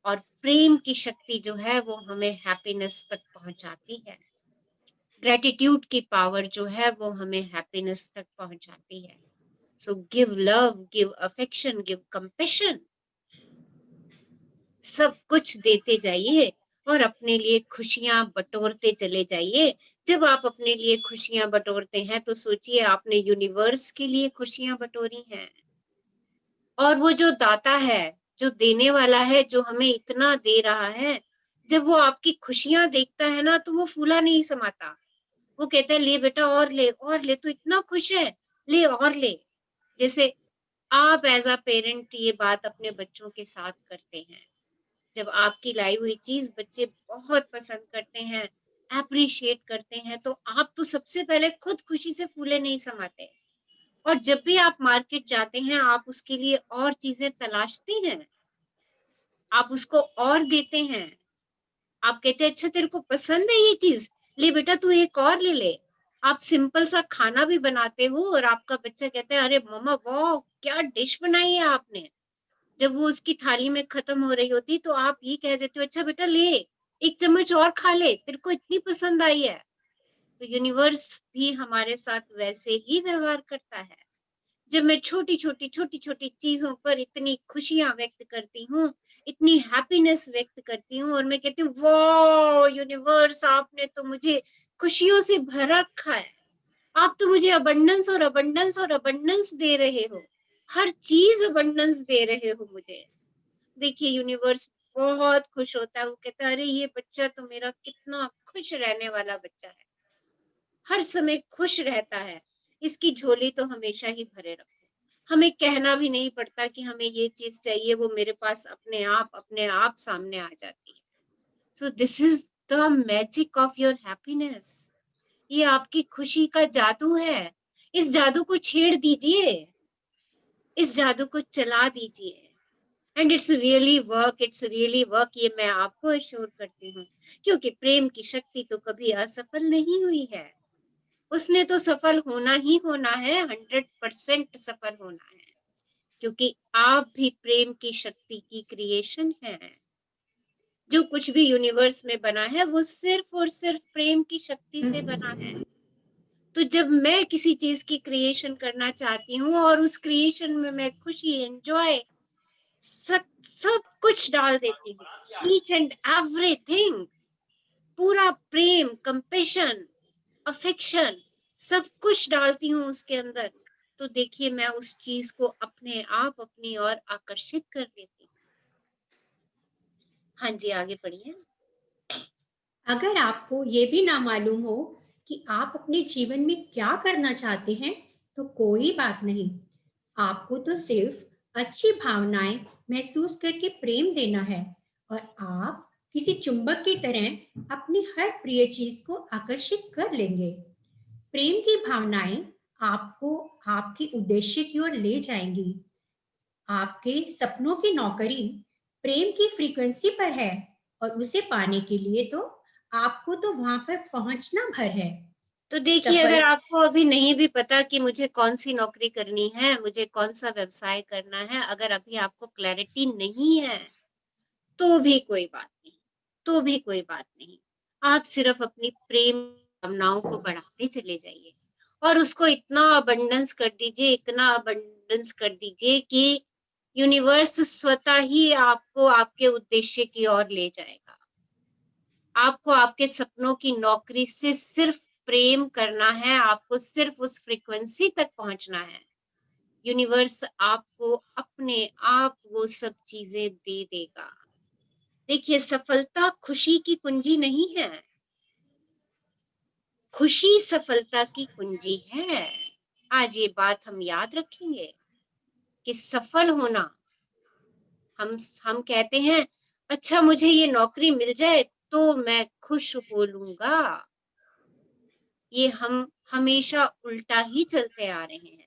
और प्रेम की शक्ति जो है वो हमें हैप्पीनेस तक पहुंचाती है। ग्रेटिट्यूड की पावर जो है वो हमें हैप्पीनेस तक पहुंचाती है। So give love, give affection, give compassion, सब कुछ देते जाइए और अपने लिए खुशियां बटोरते चले जाइए। जब आप अपने लिए खुशियां बटोरते हैं तो सोचिए आपने यूनिवर्स के लिए खुशियां बटोरी हैं। और वो जो दाता है, जो देने वाला है, जो हमें इतना दे रहा है, जब वो आपकी खुशियां देखता है ना तो वो फूला नहीं समाता। वो कहता है ले बेटा और ले और ले, तू इतना खुश है, ले और ले। जैसे आप एज अ पेरेंट ये बात अपने बच्चों के साथ करते हैं। जब आपकी लाई हुई चीज बच्चे बहुत पसंद करते हैं, अप्रिशिएट करते हैं, तो आप तो सबसे पहले खुद खुशी से फूले नहीं समाते। और जब भी आप मार्केट जाते हैं आप उसके लिए और चीजें तलाशते हैं, आप उसको और देते हैं। आप कहते हैं अच्छा तेरे को पसंद है ये चीज, ले बेटा तू एक और ले ले। आप सिंपल सा खाना भी बनाते हो और आपका बच्चा कहता है अरे मम्मा वाह क्या डिश बनाई है आपने। जब वो उसकी थाली में खत्म हो रही होती तो आप ये कह देते हो अच्छा बेटा ले एक चम्मच और खा ले, तेरे को इतनी पसंद आई है। तो यूनिवर्स भी हमारे साथ वैसे ही व्यवहार करता है। जब मैं छोटी छोटी चीजों पर इतनी खुशियां व्यक्त करती हूँ, इतनी हैप्पीनेस व्यक्त करती हूँ और मैं कहती हूँ वाह यूनिवर्स आपने तो मुझे खुशियों से भर रखा है, आप तो मुझे अबंडेंस और अबंडेंस और अबंडेंस दे रहे हो, हर चीज अबंडेंस दे रहे हो मुझे। देखिए यूनिवर्स बहुत खुश होता है, वो कहता है अरे ये बच्चा तो मेरा कितना खुश रहने वाला बच्चा है, हर समय खुश रहता है, इसकी झोली तो हमेशा ही भरे रखो। हमें कहना भी नहीं पड़ता कि हमें ये चीज चाहिए, वो मेरे पास अपने आप सामने आ जाती है। So this is the magic of your happiness. ये आपकी खुशी का जादू है। इस जादू को छेड़ दीजिए, इस जादू को चला दीजिए। And it's really work, it's really work, ये मैं आपको अश्योर करती हूँ, क्योंकि प्रेम की शक्ति तो कभी असफल नहीं हुई है। उसने तो सफल होना ही होना है, 100% सफल होना है, क्योंकि आप भी प्रेम की शक्ति की क्रिएशन है। जो कुछ भी यूनिवर्स में बना है वो सिर्फ और सिर्फ प्रेम की शक्ति से बना है। तो जब मैं किसी चीज की क्रिएशन करना चाहती हूँ और उस क्रिएशन में मैं खुशी, एंजॉय, सब कुछ डाल देती हूँ, ईच एंड एवरीथिंग, पूरा प्रेम, कंपैशन, अफेक्शन, सब कुछ डालती हूँ उसके अंदर, तो देखिए मैं उस चीज को अपने आप अपनी ओर आकर्षित कर देती हूँ। हाँ जी आगे पढ़िए। अगर आपको ये भी ना मालूम हो कि आप अपने जीवन में क्या करना चाहते हैं, तो कोई बात नहीं। आपको तो सिर्फ अच्छी भावनाएं महसूस करके प्रेम देना है और आप किसी चुंबक की तरह अपनी हर प्रिय चीज को आकर्षित कर लेंगे। प्रेम की भावनाएं आपको आपके उद्देश्य की ओर ले जाएंगी। आपके सपनों की नौकरी प्रेम की फ्रीक्वेंसी पर है और उसे पाने के लिए तो आपको तो वहां पर पहुंचना भर है। तो देखिए, अगर आपको अभी नहीं भी पता कि मुझे कौन सी नौकरी करनी है, मुझे कौन सा व्यवसाय करना है, अगर अभी आपको क्लैरिटी नहीं है, तो भी कोई बात नहीं, तो भी कोई बात नहीं। आप सिर्फ अपनी प्रेम भावनाओं को बढ़ाते चले जाइए और उसको इतना अबंडेंस कर दीजिए, इतना अबंडेंस कर दीजिए कि यूनिवर्स स्वतः ही आपको आपके उद्देश्य की ओर ले जाएगा। आपको आपके सपनों की नौकरी से सिर्फ प्रेम करना है, आपको सिर्फ उस फ्रीक्वेंसी तक पहुंचना है। यूनिवर्स आपको अपने आप वो सब चीजें दे देगा। देखिए, सफलता खुशी की कुंजी नहीं है, खुशी सफलता की कुंजी है। आज ये बात हम याद रखेंगे कि सफल होना, हम कहते हैं अच्छा मुझे ये नौकरी मिल जाए तो मैं खुश हो लूंगा। ये हम हमेशा उल्टा ही चलते आ रहे हैं।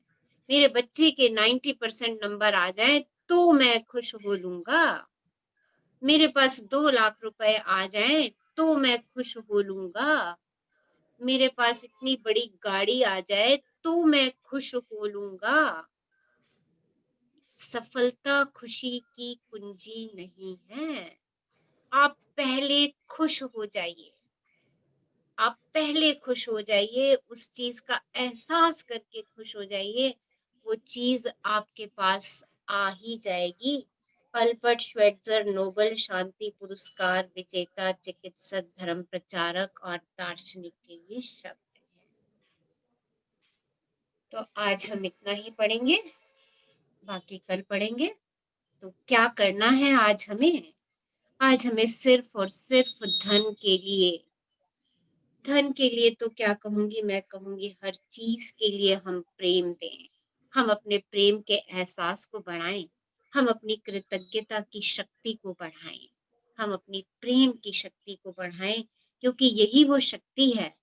मेरे बच्चे के 90% नंबर आ जाए तो मैं खुश हो लूंगा, मेरे पास 2 लाख रुपए आ जाए तो मैं खुश हो लूंगा, मेरे पास इतनी बड़ी गाड़ी आ जाए तो मैं खुश हो लूंगा। सफलता खुशी की कुंजी नहीं है। आप पहले खुश हो जाइए, आप पहले खुश हो जाइए, उस चीज का एहसास करके खुश हो जाइए, वो चीज आपके पास आ ही जाएगी। अल्बर्ट श्वेट्जर नोबेल शांति पुरस्कार विजेता चिकित्सक, धर्म प्रचारक और दार्शनिक के ये शब्द हैं। तो आज हम इतना ही पढ़ेंगे, बाकी कल पढ़ेंगे। तो क्या करना है आज हमें? आज हमें सिर्फ और सिर्फ धन के लिए, धन के लिए तो क्या कहूंगी, मैं कहूंगी हर चीज के लिए हम प्रेम दें। हम अपने प्रेम के एहसास को बढ़ाएं, हम अपनी कृतज्ञता की शक्ति को बढ़ाएं, हम अपनी प्रेम की शक्ति को बढ़ाएं, क्योंकि यही वो शक्ति है,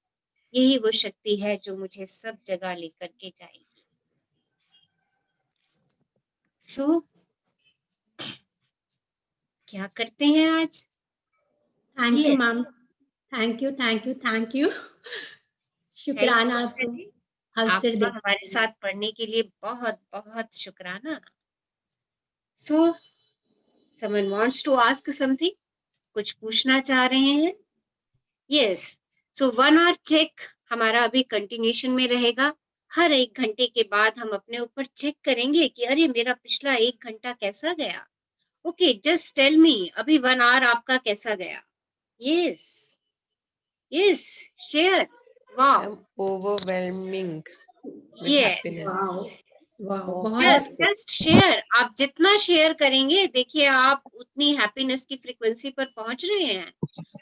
यही वो शक्ति है जो मुझे सब जगह लेकर के जाएगी। सो क्या करते हैं आज? Thank you ma'am, thank you thank you thank you. शुक्राना आपको अवसर दे, हमारे साथ पढ़ने के लिए बहुत बहुत शुक्राना। सो someone wants to ask something? कुछ पूछना चाह रहे हैं? Yes. So 1 hour check हमारा अभी कंटिन्यूशन में रहेगा। हर 1 घंटे के बाद हम अपने ऊपर चेक करेंगे कि अरे मेरा पिछला 1 घंटा कैसा गया। ओके, जस्ट टेल मी अभी 1 hour आपका कैसा गया? Yes. Yes, share. Wow. Overwhelming with Yes. happiness. Just share. आप जितना शेयर करेंगे, देखिए आप उतनी हैप्पीनेस की फ्रीक्वेंसी पर पहुंच रहे हैं,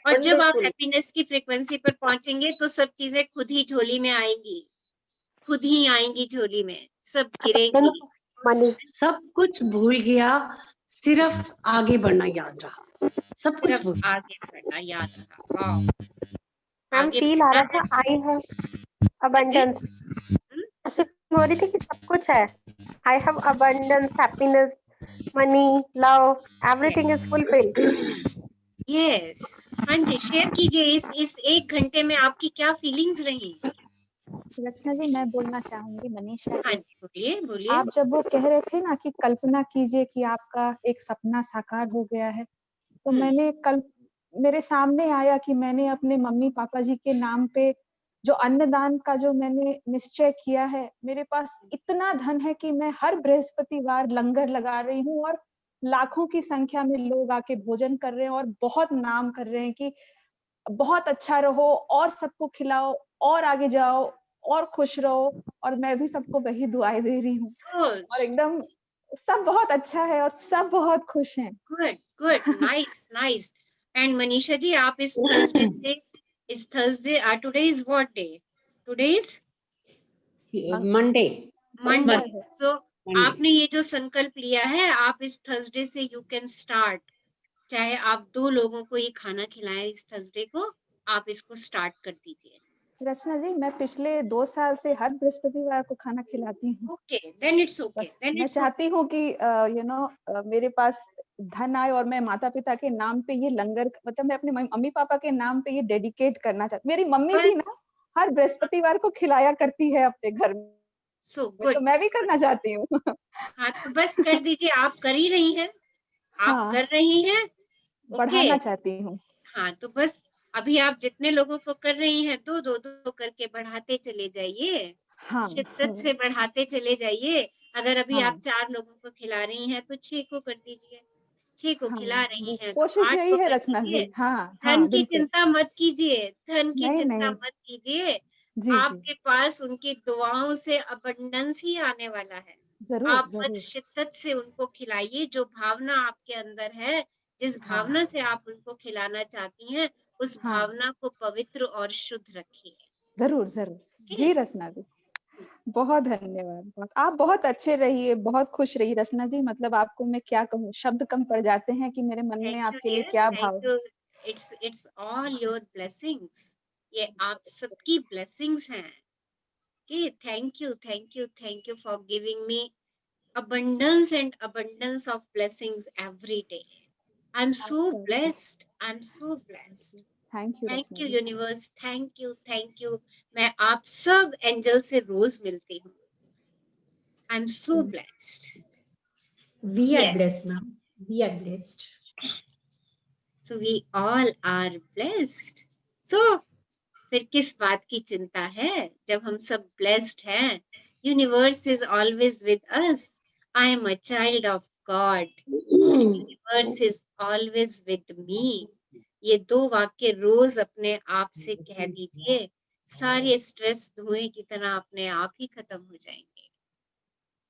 और जब आप हैप्पीनेस की फ्रीक्वेंसी पर पहुंचेंगे तो सब चीजें खुद ही झोली में आएंगी, खुद ही आएंगी झोली में, सब गिरेंगी। सब कुछ भूल गया, सिर्फ आगे बढ़ना याद रहा, सब कुछ आगे बढ़ना याद रहा। वाह, हम फील आ रहा था आई हैव अबंडेंस, ऐसे हो रही थी कि सब कुछ है। I have abundance, happiness, money, love, everything is fulfilled. Yes, हाँ जी, शेयर कीजिए इस 1 घंटे में आपकी क्या फीलिंग्स रही? रचना जी, मैं बोलना चाहूंगी। मनीषा, हाँ जी, बोलिए बोलिए। आप जब वो कह रहे थे ना कि कल्पना कीजिए कि आपका एक सपना साकार हो गया है, तो मैंने कल मेरे सामने आया कि मैंने अपने मम्मी पापा जी के नाम पे जो अन्नदान का जो मैंने निश्चय किया है, मेरे पास इतना धन है कि मैं हर बृहस्पतिवार लंगर लगा रही हूँ और लाखों की संख्या में लोग आके भोजन कर रहे हैं और बहुत नाम कर रहे हैं कि बहुत अच्छा रहो और सबको खिलाओ और आगे जाओ और खुश रहो, और मैं भी सबको वही दुआएं दे रही हूँ और एकदम सब बहुत अच्छा है और सब बहुत खुश हैं। Good good, nice nice. And Manisha ji, आप इस Thursday today is what day? Today is Monday. Monday. So आपने ये जो संकल्प लिया है, आप इस थर्सडे से यू कैन स्टार्ट, चाहे आप 2 लोगों को ये खाना खिलाएं इस थर्सडे को, आप इसको स्टार्ट कर दीजिए। रचना जी, मैं पिछले 2 साल से हर बृहस्पतिवार को खाना खिलाती हूँ। Okay, then it's okay, then मैं इट्स चाहती हूँ कि मेरे पास धन आए और मैं माता पिता के नाम पे ये लंगर, मतलब मैं अपने मम्मी पापा के नाम पे ये डेडिकेट करना चाहती। मेरी मम्मी भी ना हर बृहस्पतिवार को खिलाया करती है अपने घर में, सो गुड, तो मैं भी करना चाहती हूँ। हाँ तो बस कर दीजिए, आप कर ही रही हैं, आप कर रही हैं, बढ़ाना चाहती हूँ। हाँ तो बस अभी आप जितने लोगों को कर रही हैं, 2-2 करके बढ़ाते चले जाइए, शिद्दत से बढ़ाते चले जाइए। अगर अभी आप 4 लोगों को खिला रही हैं तो 6 को कर दीजिए, 6 को खिला रही हैं तो कोशिश 8 यही को है कर रचना जी। दीजिए। हाँ, धन की बिल्कुल। चिंता मत कीजिए, धन की नहीं, चिंता नहीं। मत कीजिए, जी, आपके पास उनकी दुआओं से अबंडेंस ही आने वाला है। जरूर, आप बस जरूर। शिद्दत से उनको खिलाइए, जो भावना आपके अंदर है, जिस भावना से आप उनको खिलाना चाहती हैं, उस भावना को पवित्र और शुद्ध रखिए। जरूर, जरूर। जी रचना जी, बहुत धन्यवाद। आप बहुत अच्छे रहिए, बहुत खुश रहिए रचना जी। मतलब आपको मैं क्या कहूँ, शब्द कम पड़ जाते हैं कि मेरे मन में आपके लिए क्या भाव है। इट्स ऑल योर ब्लेसिंग्स, ये आप सबकी ब्लेसिंग्स हैं। कि thank you for giving me abundance and abundance of blessings every day. I'm so blessed. I'm so blessed. Thank you universe. Thank you. मैं आप सब एंजल से रोज मिलती हूँ। I'm so blessed. We are blessed, ma'am. We are blessed. So we all are blessed. So फिर किस बात की चिंता है जब हम सब blessed हैं? Universe is always with us. I am a child of God. Universe is always with me. ये 2 वाक्य रोज अपने आप से कह दीजिए, सारे स्ट्रेस धुएं की तरह अपने आप ही खत्म हो जाएंगे,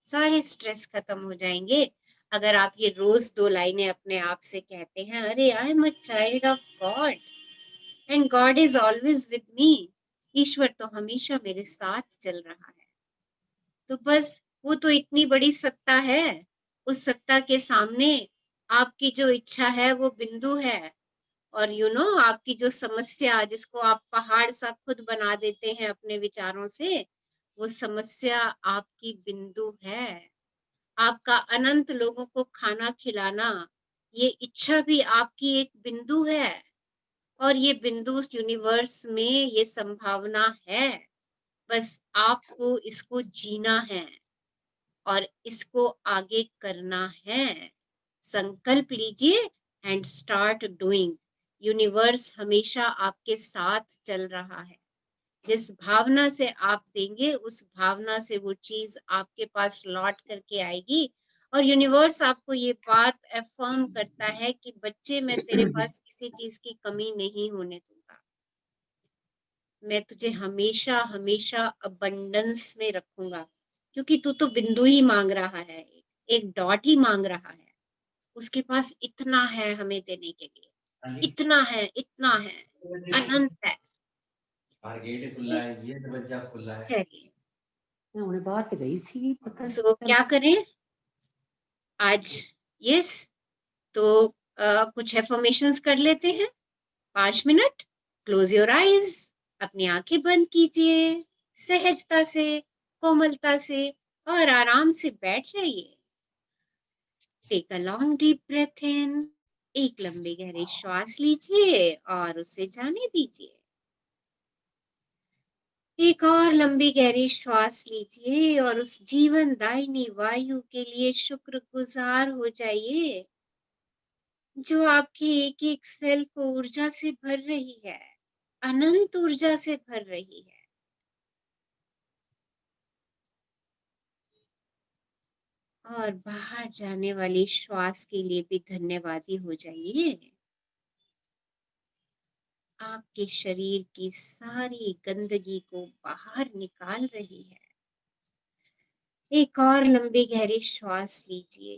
सारे स्ट्रेस खत्म हो जाएंगे अगर आप ये रोज 2 लाइनें अपने आप से कहते हैं। अरे I am a child of God and God is always with me. ईश्वर तो हमेशा मेरे साथ चल रहा है। तो बस वो तो इतनी बड़ी सत्ता है, उस सत्ता के सामने आपकी जो इच्छा है वो बिंदु है, और आपकी जो समस्या, जिसको आप पहाड़ सा खुद बना देते हैं अपने विचारों से, वो समस्या आपकी बिंदु है। आपका अनंत लोगों को खाना खिलाना, ये इच्छा भी आपकी एक बिंदु है, और ये बिंदु यूनिवर्स में ये संभावना है। बस आपको इसको जीना है और इसको आगे करना है। संकल्प लीजिए एंड स्टार्ट डूइंग। यूनिवर्स हमेशा आपके साथ चल रहा है। जिस भावना से आप देंगे, उस भावना से वो चीज आपके पास लौट करके आएगी। और यूनिवर्स आपको ये बात अफर्म करता है कि बच्चे, मैं तेरे पास किसी चीज की कमी नहीं होने दूंगा, मैं तुझे हमेशा हमेशा अबंडेंस में रखूंगा, क्योंकि तू तो बिंदु ही मांग रहा है, एक डॉट ही मांग रहा है। उसके पास इतना है हमें देने के लिए, इतना है अनंत है। गेट खुला है, ये दरवाजा खुला है। चलिए, मैं उन्हें बाहर से गई थी, पता सो क्या करें आज? यस, तो कुछ एफर्मेशंस कर लेते हैं। 5 मिनट। क्लोज योर आईज, अपनी आंखें बंद कीजिए, सहजता से, कोमलता से, और आराम से बैठ जाइए। Take a long deep breath in, एक लंबे गहरे श्वास लीजिए और उसे जाने दीजिए। एक और लंबी गहरी श्वास लीजिए और उस जीवन दायिनी वायु के लिए शुक्रगुजार हो जाइए, जो आपकी एक एक सेल को ऊर्जा से भर रही है, अनंत ऊर्जा से भर रही है। और बाहर जाने वाली श्वास के लिए भी धन्यवादी हो जाइए। आपके शरीर की सारी गंदगी को बाहर निकाल रही है। एक और लंबी गहरी श्वास लीजिए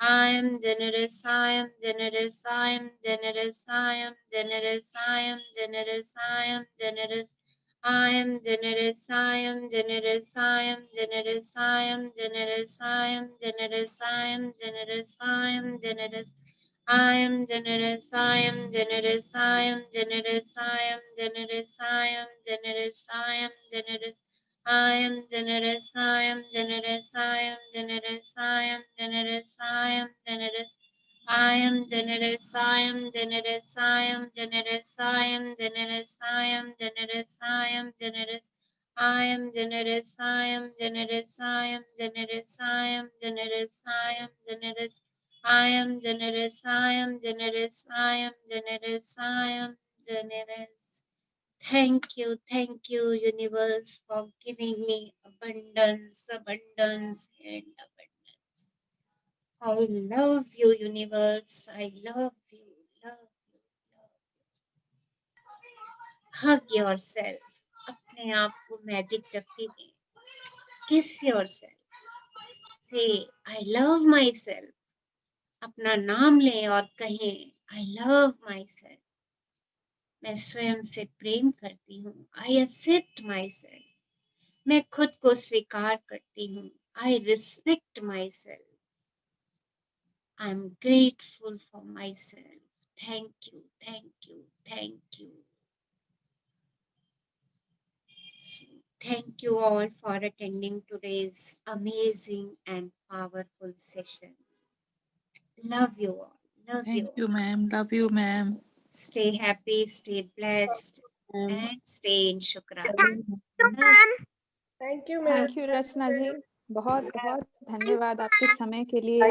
I am generous, I am generous, I am generous, I am generous, I am generous, I am generous. I am generous, I am generous, I am generous, I am generous, I am generous, I am generous, I am generous. I am generous, I am generous, I am generous, I am generous, I am generous, I am generous. I am generous, I am generous, I am generous, I am generous, I am generous. I am generous, I am generous, I am generous, I am generous, I am generous, I am generous. I am generous, I am generous, I am generous, I am generous, I am generous. I am generous, I am generous, I am generous, I am generous. Thank you, universe, for giving me abundance, abundance, and abundance. I love you, universe. I love you, love you, love you. Hug yourself. अपने आप को मैजिक जप्पी दें. Kiss yourself. Say, I love myself. अपना नाम लें और कहें, I love myself. मैं स्वयं से प्रेम करती हूँ. I accept myself. मैं खुद को स्वीकार करती हूँ. I respect myself. I'm grateful for myself. Thank you, thank you, thank you. Thank you all for attending today's amazing and powerful session. Love you all. Love you. Thank you, ma'am. Love you, ma'am. Stay happy, stay blessed, and stay in Shukrana. Thank you Rachna ji, बहुत बहुत धन्यवाद आपके समय के लिए।